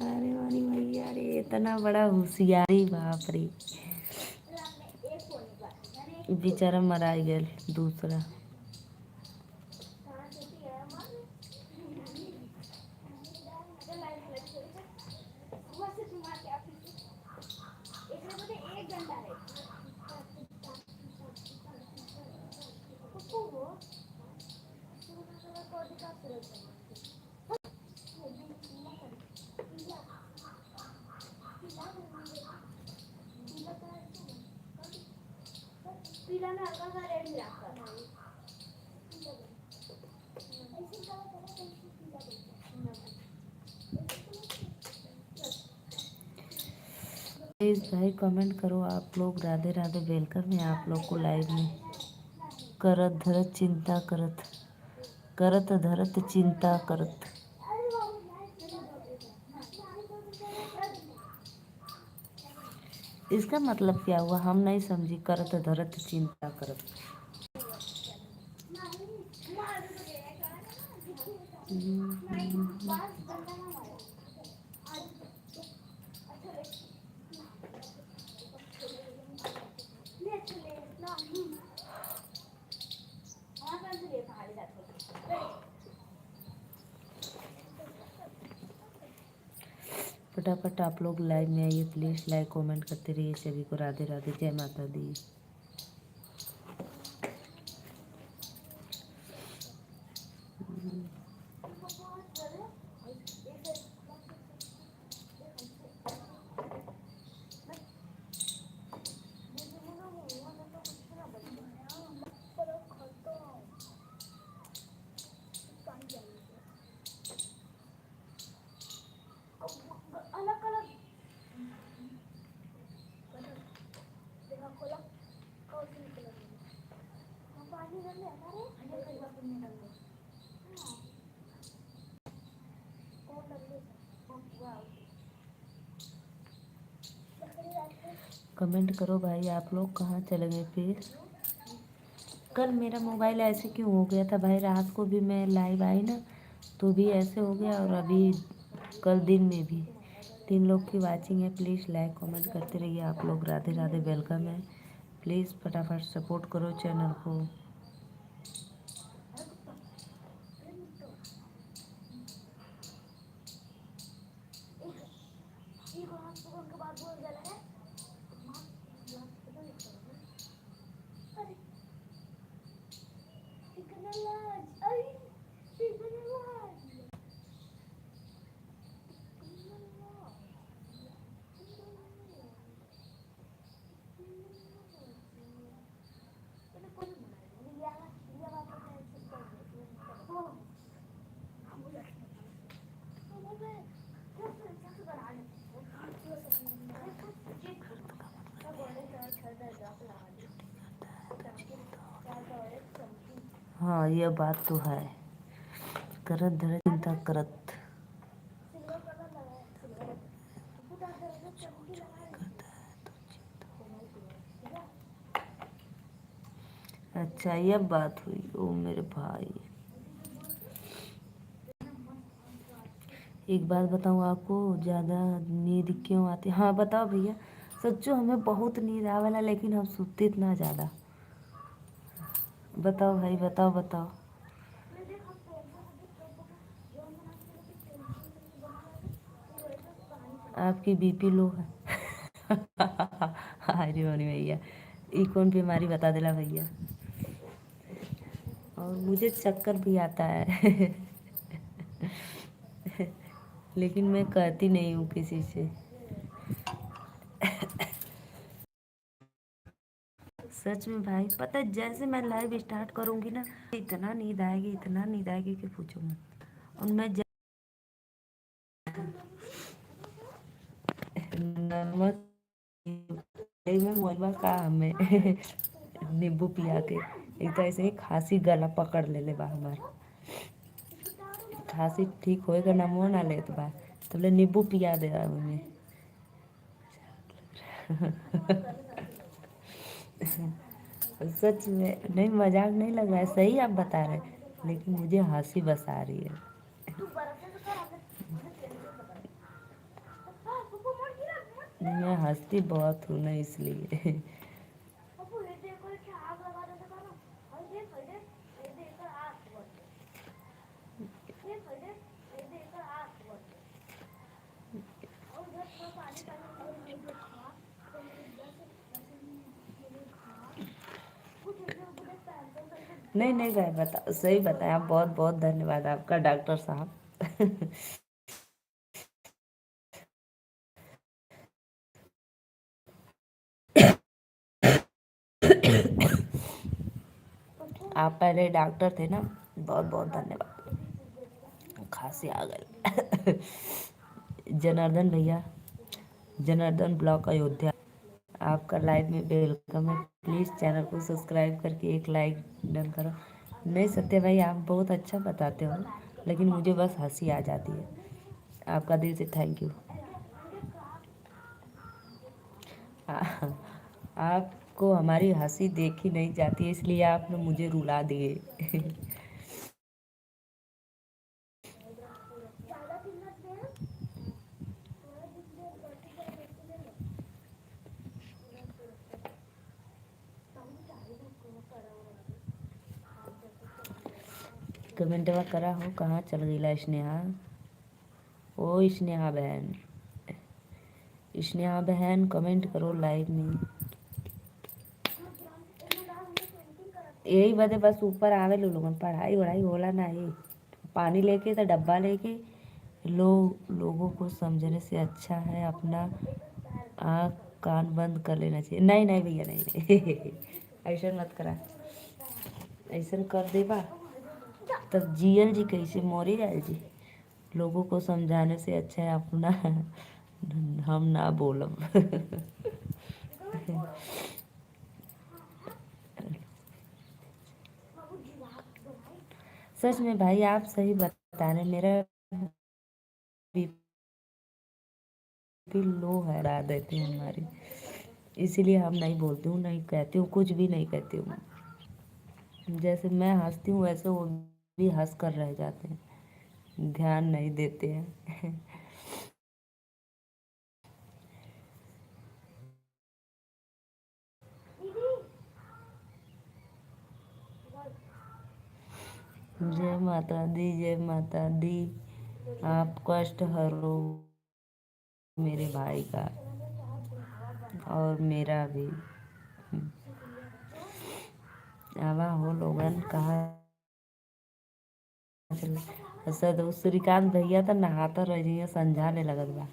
अरे वाली भैया रे, इतना बड़ा होशियारी, बाप रे। बेचारा मराई गया दूसरा। प्लीज़ भाई कमेंट करो आप लोग। राधे राधे, वेलकम है आप लोग को लाइव में। करत धरत चिंता करत, करत धरत चिंता करत। इसका मतलब क्या हुआ, हम नहीं समझी। करत धरत चिंता करत। फटाफट आप लोग लाइव में आइए प्लीज़, लाइक कमेंट करते रहिए। सभी को राधे राधे, जय माता दी। अलग अलग कमेंट करो भाई, आप लोग कहाँ चले गए फिर। कल मेरा मोबाइल ऐसे क्यों हो गया था भाई, रात को भी मैं लाइव आई ना तो भी ऐसे हो गया, और अभी कल दिन में भी। 3 लोग की वाचिंग है, प्लीज़ लाइक कमेंट करते रहिए आप लोग। राधे राधे, वेलकम है। प्लीज़ फटाफट सपोर्ट करो चैनल को। एक और उनके बाद बोल गया है अरे कितना लाज अरे कितना लाज हाँ ये बात तो है, करत धरत चिंता करत। अच्छा ये बात हुई, ओ मेरे भाई। एक बात बताऊँ आपको, ज़्यादा नींद क्यों आती? हाँ बताओ भैया। सच्चो हमें बहुत नींद आवेला, लेकिन हम सोते इतना ज़्यादा। बताओ भाई, बताओ बताओ। आपकी बीपी लो है? अरे मोनी भैया, ये कौन बीमारी बता देला भैया। और मुझे चक्कर भी आता है। लेकिन मैं कहती नहीं हूँ किसी से। सच में भाई, पता है जैसे मैं लाइव स्टार्ट करूँगी ना, इतना नींद आएगी, इतना नींद आएगी कि पूछो मत। और मैं नमक में मोलवा का हमें नींबू पिया के, एक तो ऐसे ही खांसी गला पकड़ ले बा हमार। खांसी ठीक होएगा ना, मुँह ना लेत बा, तो ले नींबू पिया दे रहा हमें। सच में नहीं, मजाक नहीं लग रहा है, सही आप बता रहे, लेकिन मुझे हंसी बस आ रही है। मैं हंसती बहुत हूँ ना, इसलिए। नहीं नहीं भाई, बता सही बताया, बहुत बहुत धन्यवाद आपका डॉक्टर साहब। आप पहले डॉक्टर थे ना, बहुत बहुत धन्यवाद। खांसी आ गई। जनार्दन भैया, जनार्दन ब्लॉक अयोध्या, आपका लाइव में वेलकम है। प्लीज़ चैनल को सब्सक्राइब करके एक लाइक डन करो। नहीं सत्य भाई, आप बहुत अच्छा बताते हो, लेकिन मुझे बस हंसी आ जाती है। आपका दिल से थैंक यू। आपको हमारी हंसी देखी नहीं जाती है, इसलिए आपने मुझे रुला दिए। कमेंटवा करा हो, कहाँ चल गई स्नेहा? ओ स्नेहा बहन, स्नेहा बहन कमेंट करो लाइव में। यही बदे बस ऊपर आवे लोगन, पढ़ाई वढ़ाई होला नहीं। पानी लेके तो डब्बा लेके लोगों को समझने से अच्छा है अपना आँख कान बंद कर लेना चाहिए। नहीं नहीं भैया, नहीं नहीं। ऐसा मत करा, ऐसा कर देबा तब जियल जी कैसे, मोरी जाए जी। लोगों को समझाने से अच्छा है अपना हम ना बोलब। सच में भाई, आप सही बता रहे, मेरा बीपी लो है, ला देती हूँ हमारी। इसीलिए हम नहीं बोलती हूँ, नहीं कहती हूँ, कुछ भी नहीं कहती हूँ। जैसे मैं हंसती हूँ वैसे वो भी हंस कर रह जाते हैं, ध्यान नहीं देते हैं। जय माता दी, जय माता दी। आप कष्ट हरो मेरे भाई का और मेरा भी। आवा हो लोगन कहाँ चले सद श्रीकांत भैया तो नहाता रह जाइए, समझाने लगत बा।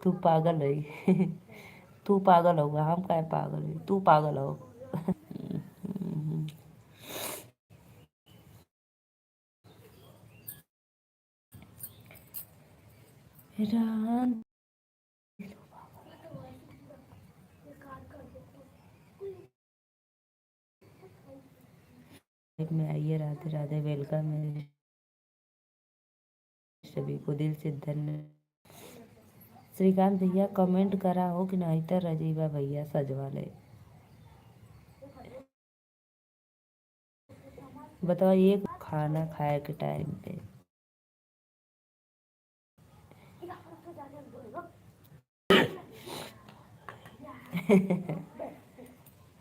तू पागल है। तू पागल होगा, हम काहे पागल है, तू पागल हो। रात में आइए, राधे राधे, वेलकम है सभी को दिल से धन्य। श्रीकांत भैया कमेंट करा हो कि नहीं तो रजीवा भैया सजवा ले। बताओ ये खाना खाए के टाइम पे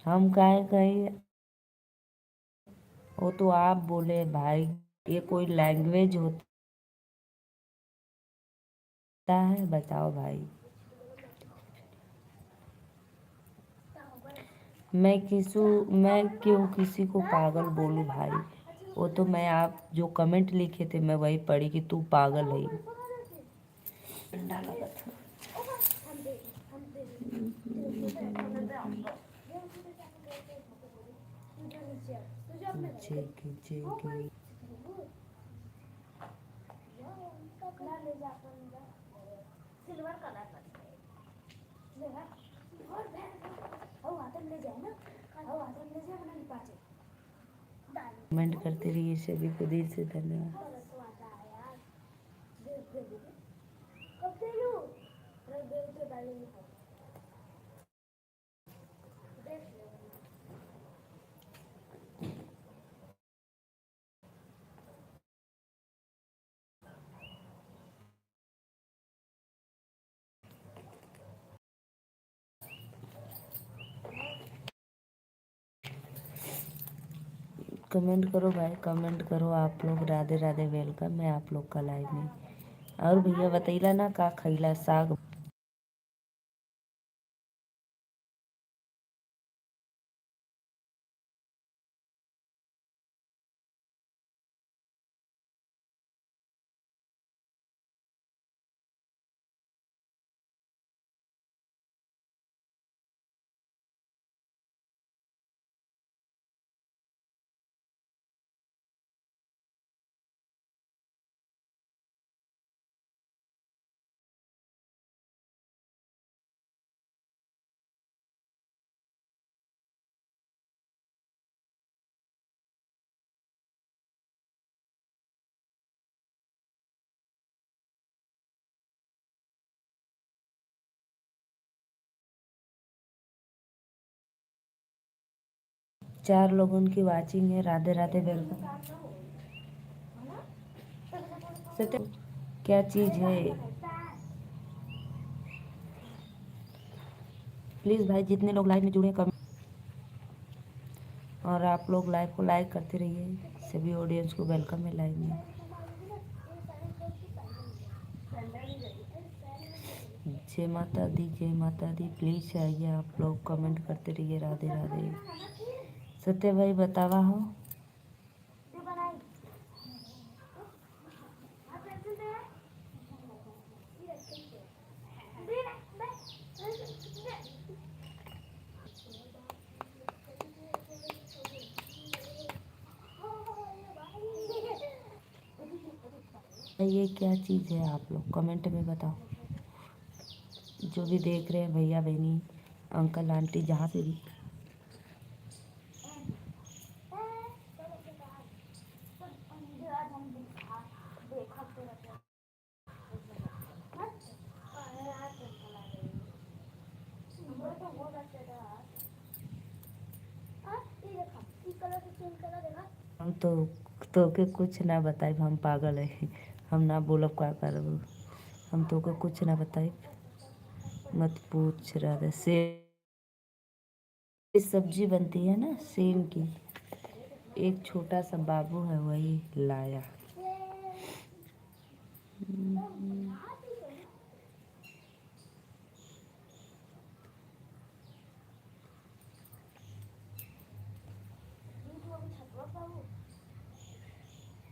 हम काहे कहीं, वो तो आप बोले भाई, ये कोई लैंग्वेज होता है, बताओ भाई। मैं क्यों किसी को पागल बोलूं भाई। वो तो मैं, आप जो कमेंट लिखे थे मैं वही पढ़ी कि तू पागल है। कमेंट करते रहिए, सभी को दिल से धन्यवाद। कमेंट करो भाई, कमेंट करो आप लोग। राधे राधे, वेलकम है आप लोग का लाइव में। और भैया बतैला ना का खैला साग। चार लोगों की वाचिंग है। राधे राधे, वेलकम। सत्य क्या चीज है। प्लीज भाई जितने लोग लाइव में जुड़े कमेंट, और आप लोग लाइव को लाइक करते रहिए। सभी ऑडियंस को वेलकम है लाइव में। जय माता दी, जय माता दी। प्लीज आइए आप लोग, कमेंट करते रहिए। राधे राधे। सत्य भाई बतावा हो। ये क्या चीज़ है आप लोग कमेंट में बताओ। जो भी देख रहे हैं भैया बहनी अंकल आंटी जहाँ से भी। चेंज करा देना। हम तो के कुछ ना बताए, हम पागल है, हम ना बोलब का करब, हम तो के कुछ ना बताए, मत पूछ रहा था। सब्जी बनती है ना सेम की, एक छोटा सा बाबू है वही लाया।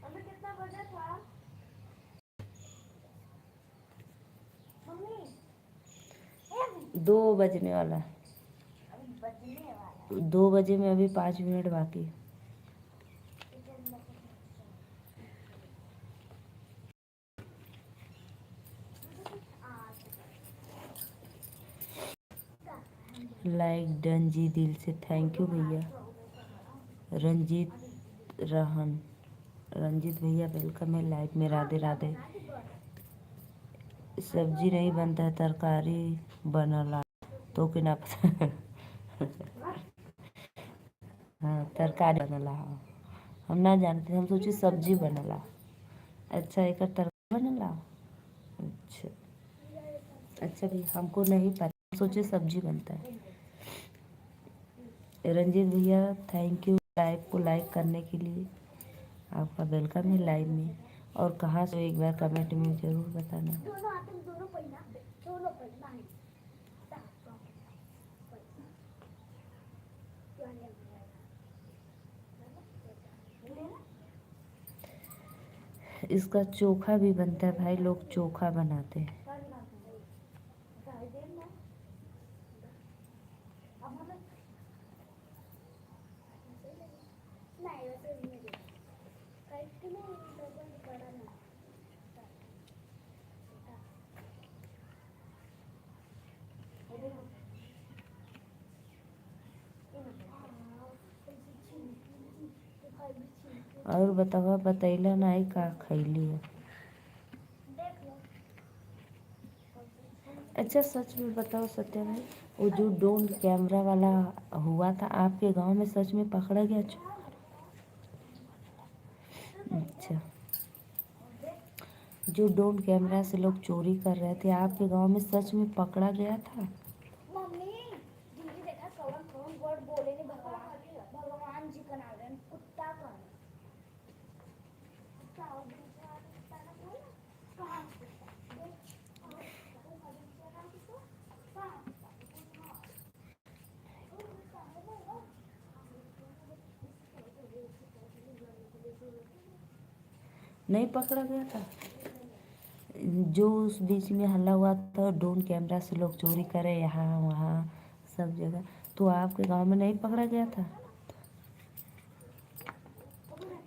अभी कितना बजा था मम्मी? 2 बजने वाला, अभी बजने वाला 2 बजे में अभी 5 मिनट बाकी। लाइक डन जी, दिल से थैंक यू भैया। रंजीत भैया वेलकम है लाइव में, राधे राधे। सब्जी नहीं बनता है, तरकारी बनला तो के ना पता। हाँ तरकारी बनला, हम ना जानते, हम सोचे सब्जी बनला। अच्छा एक तरकारी बनला, अच्छा अच्छा भैया हमको नहीं पता, हम सोचे सब्जी बनता है। रंजीत भैया थैंक यू लाइव को लाइक करने के लिए, आपका वेलकम है लाइव में। और कहाँ से एक बार कमेंट में ज़रूर बताना। दोनों हाथ में दोनों पहिना है इसका चोखा भी बनता है भाई, लोग चोखा बनाते हैं। नहीं वैसे नहीं है कहीं नहीं डबल बड़ा ना और बतावा बतैला नहीं का खैली है। देख लो। अच्छा सच में बताओ सत्या भाई, वो जो ड्रोन कैमरा वाला हुआ था आपके गांव में, सच में पकड़ा गया? अच्छा, जो ड्रोन कैमरा से लोग चोरी कर रहे थे आपके गांव में, सच में पकड़ा गया था? मम्मी दीदी देखा कौन कौन वर्ड बोले नहीं, भगवान जी का नाम है कुत्ता का नहीं पकड़ा गया था? जो उस बीच में हल्ला हुआ था ड्रोन कैमरा से लोग चोरी करे यहाँ वहाँ सब जगह, तो आपके गांव में नहीं पकड़ा गया था?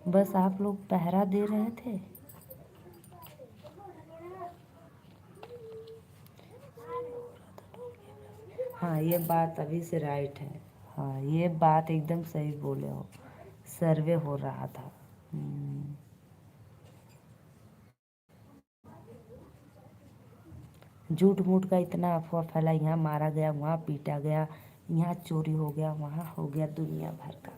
बस आप लोग पहरा दे रहे थे? हाँ ये बात अभी से राइट है, हाँ ये बात एकदम सही बोले हो, सर्वे हो रहा था। झूठ मूठ का इतना अफवाह फैला, यहाँ मारा गया, वहाँ पीटा गया, यहाँ चोरी हो गया, वहाँ हो गया, दुनिया भर का।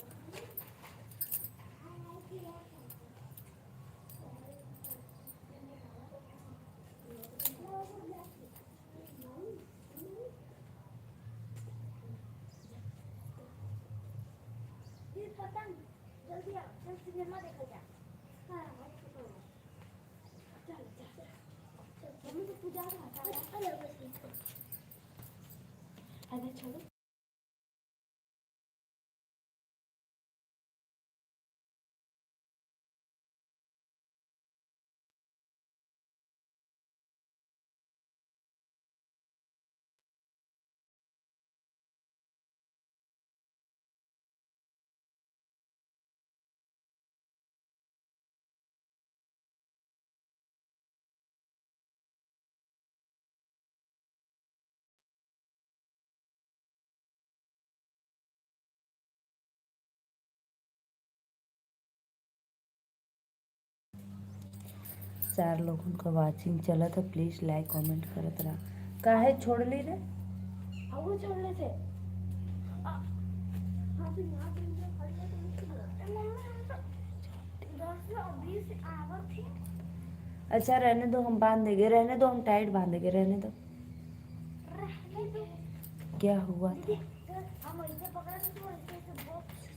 जल्दी आओ, चल सिनेमा देखा जा। हाँ चल मम्मी तो पूजा रहा था। अरे चलो चार लोगों का वाचिंग चला था, प्लीज लाइक कमेंट करत रहा। काहे छोड़ ली रे? हाँ वो छोड़ रहे थे। हाँ फिर यहाँ पे खड़े थे तो उधर से अभी से आवत थी। अच्छा रहने दो, हम बांध देंगे, रहने दो, हम टाइट बांधेंगे, रहने दो। रहने दो क्या हुआ दीदी, था? हम ऐसे पकड़ा तो ऐसे ऐसे बॉक्स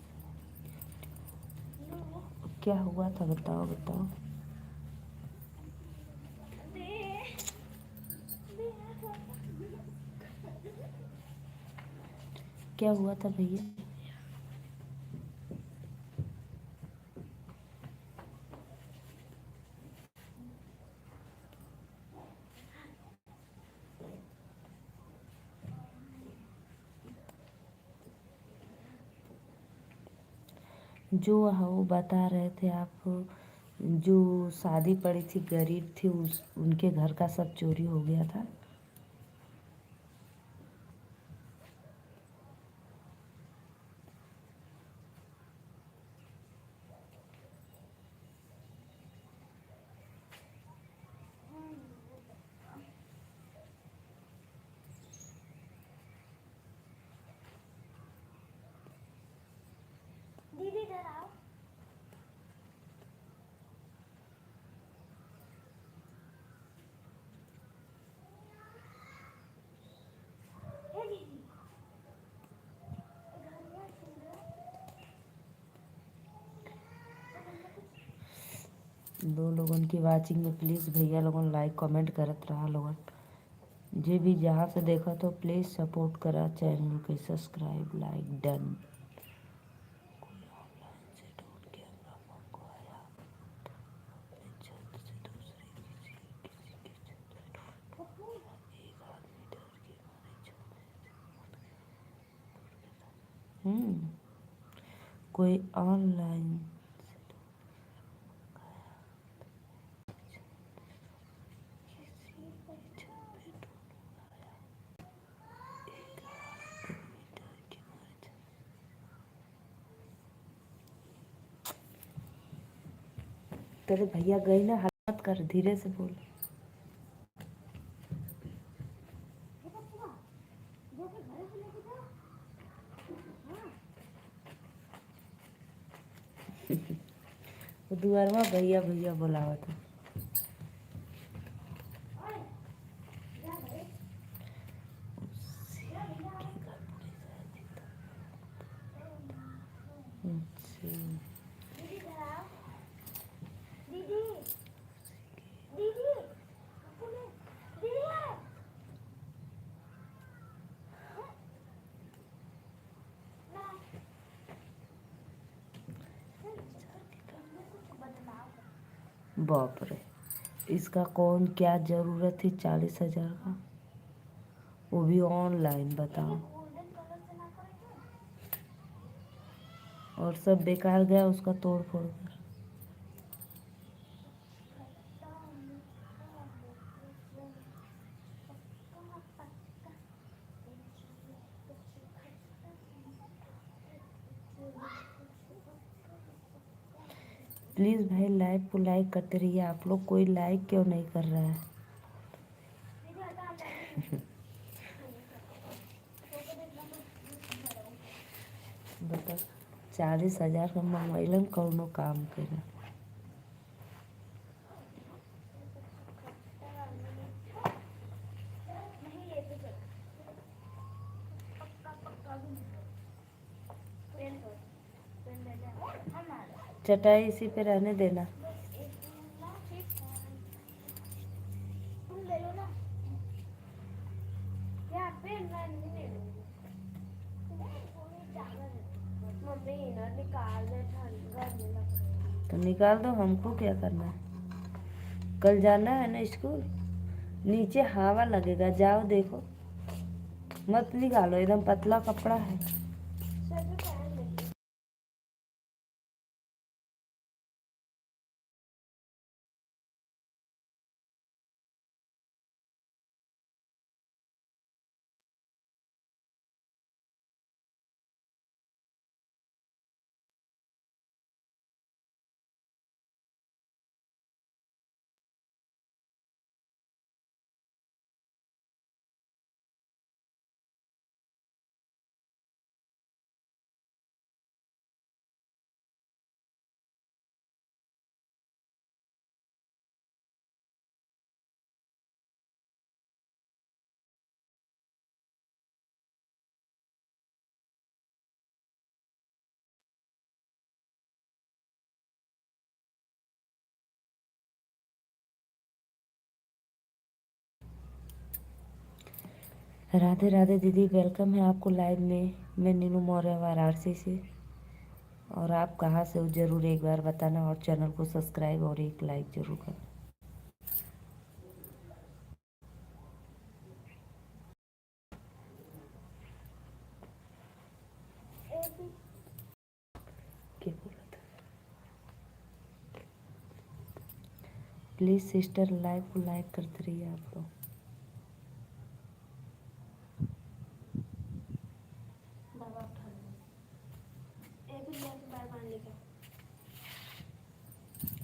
लो क्या हुआ था बताओ बताओ। दे दे क्या हुआ था भैया? जो वो बता रहे थे आप, जो शादी पड़ी थी, गरीब थी, उनके घर का सब चोरी हो गया था। दीदी इधर आओ। हे दीदी घर में सुंदर दो लोगों की वाचिंग में प्लीज़ भैया लोगों लाइक कमेंट करत रहा लोगन। जे भी जहाँ से देखा तो प्लीज़ सपोर्ट करा, चैनल के सब्सक्राइब लाइक डन। कोई ऑनलाइन से ढूंढ के अपना फोन को आया, अपने छत से दूसरे किसी किसी की छत से ढूंढ, एक आदमी डर के मारे छत से कूद गया। कोई ऑनलाइन से किसी की छत पे ढूंढ आया, एक आदमी डर के मारे छत। तेरे भैया गई ना, हल्ला मत कर, धीरे से बोल। हे पप्पा जो के घर से लेके जाओ। वो दुआरवा भैया भैया बोलावा था। ओए जा घरे उसी जा के भैया घर पुलिस आई थी तो। अच्छा, दीदी इधर आओ। दीदी दीदी सुने दीदी ना कुछ बदलाव बाप रे, इसका कौन क्या ज़रूरत थी 40,000 का, वो भी ऑनलाइन बताओ। गोल्डन कलर से ना करे और सब बेकार गया उसका तोड़ फोड़ कर। खट्टा मीठा मोके पक्का पक्का कुछ खट्टा प्लीज़ भाई लाइव को लाइक करते रहिए, आप लोग कोई लाइक क्यों नहीं कर रहा है? दीदी हटा हम जाएंगे तो देखना बता, 40,000 का मंगवाइलन कौनो काम करे। नहीं लेके चलो पक्का पक्का भी पेन हो पेन ले जा हम आ रहे चटाई इसी पे रहने देना। बस एक मिनट ना ठीक है तुम ले लो ना क्या पेन मैं नहीं ले लूंगी मम्मी ना निकाल दे ठंड गर्मी लग रही है तो निकाल दो, हमको क्या करना है? कल जाना है ना स्कूल, नीचे हवा लगेगा, जाओ देखो, मत निकालो, एकदम पतला कपड़ा है। सर पे पहन लेती हूँ राधे राधे दीदी, वेलकम है आपको लाइव में। मैं नीनू मौर्य वाराणसी से। और आप कहाँ से हो ज़रूर एक बार बताना, और चैनल को सब्सक्राइब और एक लाइक ज़रूर करना। क्या बोला था? प्लीज़ सिस्टर लाइव को लाइक करते रहिए आप लोग।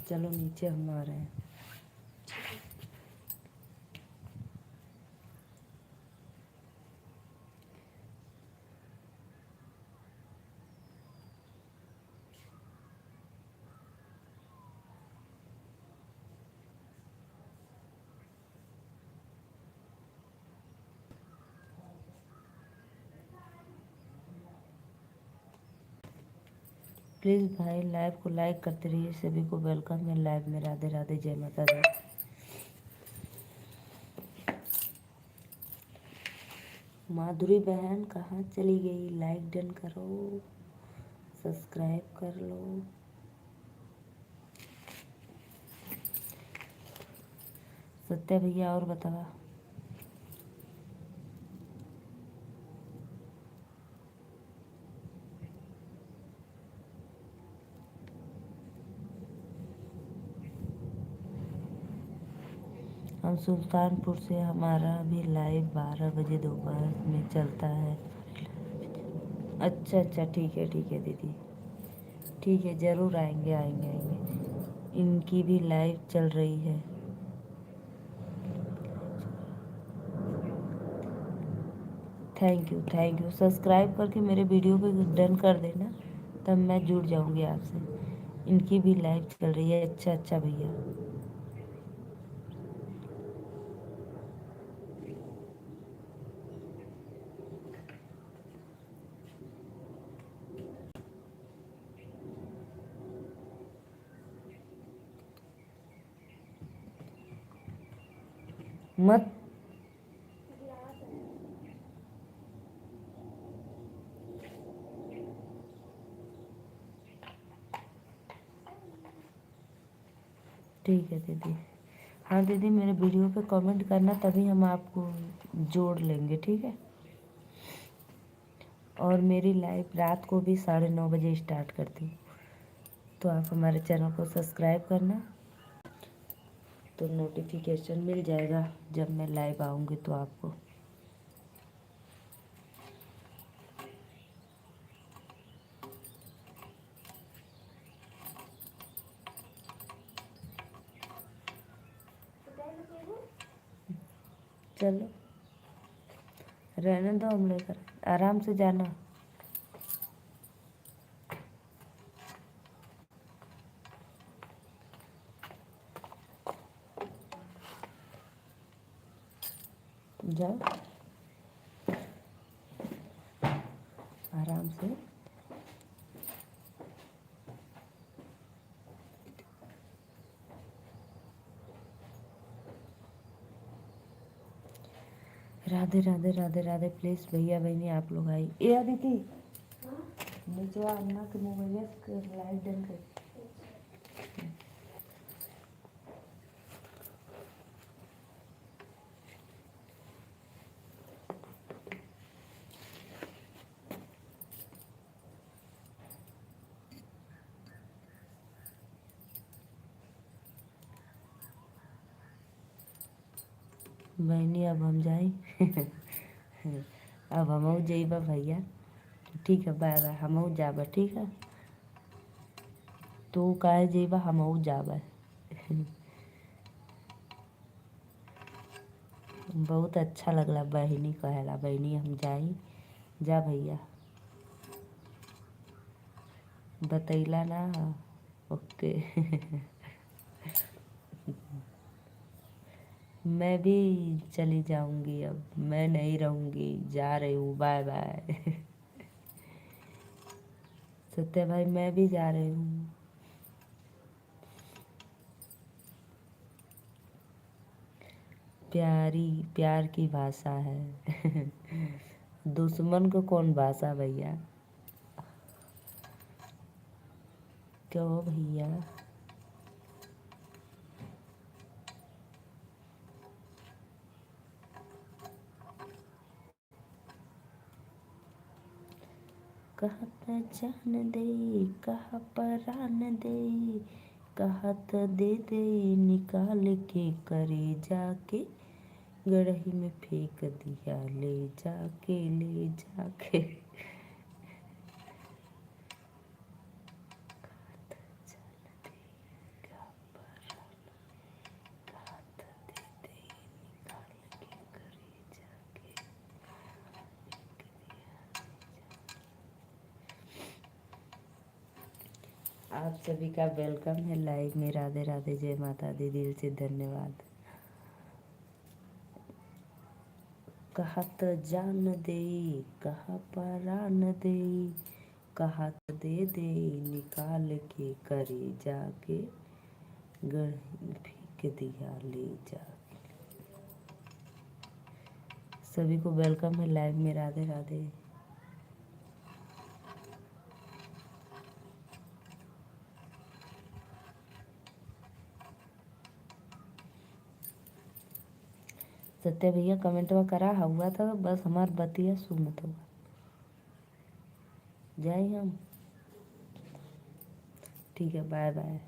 चलो नीचे हम आ रहे हैं। प्लीज़ भाई लाइव को लाइक करते रहिए। सभी को वेलकम है लाइव में। राधे राधे, जय माता दी। माधुरी बहन कहाँ चली गई? लाइक डन करो, सब्सक्राइब कर लो। सत्या भैया और बतावा। हम सुल्तानपुर से, हमारा भी लाइव 12 बजे दोपहर में चलता है। अच्छा अच्छा, ठीक है दीदी, ठीक है, ज़रूर आएंगे आएंगे आएंगे। इनकी भी लाइव चल रही है। थैंक यू, सब्सक्राइब करके मेरे वीडियो को डन कर देना, तब मैं जुड़ जाऊंगी आपसे। इनकी भी लाइव चल रही है। अच्छा अच्छा भैया। मत ठीक है दीदी। हाँ दीदी, मेरे वीडियो पे कमेंट करना, तभी हम आपको जोड़ लेंगे, ठीक है। और मेरी लाइव रात को भी 9:30 बजे स्टार्ट करती हूँ, तो आप हमारे चैनल को सब्सक्राइब करना, तो नोटिफिकेशन मिल जाएगा जब मैं लाइव आऊँगी तो आपको। चलो रहने दो, हम लेकर आराम से जाना। जाओ आराम से। राधे राधे राधे राधे। प्लीज़ भैया बहनी आप लोग आई। ए अदिति, निचवा अन्ना के मोबाइल लाइट डन कर। बहनी अब हम जाई। अब हम जाइबा भैया, ठीक है, बाय बाय। हम जाबा, ठीक है। तू काहे जाइबा, हम जाबा। बहुत अच्छा लगला बहनी कहेला। बहनी हम जाई, जा भैया। बतैला ना। ओके। मैं भी चली जाऊंगी, अब मैं नहीं रहूंगी, जा रही हूँ, बाय बाय। सत्या भाई मैं भी जा रही हूँ। प्यार की भाषा है। दुश्मन को कौन भाषा भैया। क्यों भैया। कहत जान दे, कहा परान दे, कहत दे दे निकाल के करे जाके, गड़ही में फेंक दिया ले जाके। आप सभी का वेलकम है लाइव में। राधे राधे, जय माता दी, दिल से धन्यवाद। कहत जान दे, कहा परान दे, कहत दे दे निकाल के करे जाके, गढ़ी फेंक दिया ले जाके। सभी को वेलकम है लाइव में। राधे राधे। सत्य भैया कमेंटवा करा हुआ था, बस हमार बतिया सुनत हुआ जाए हम। ठीक है, बाय बाय।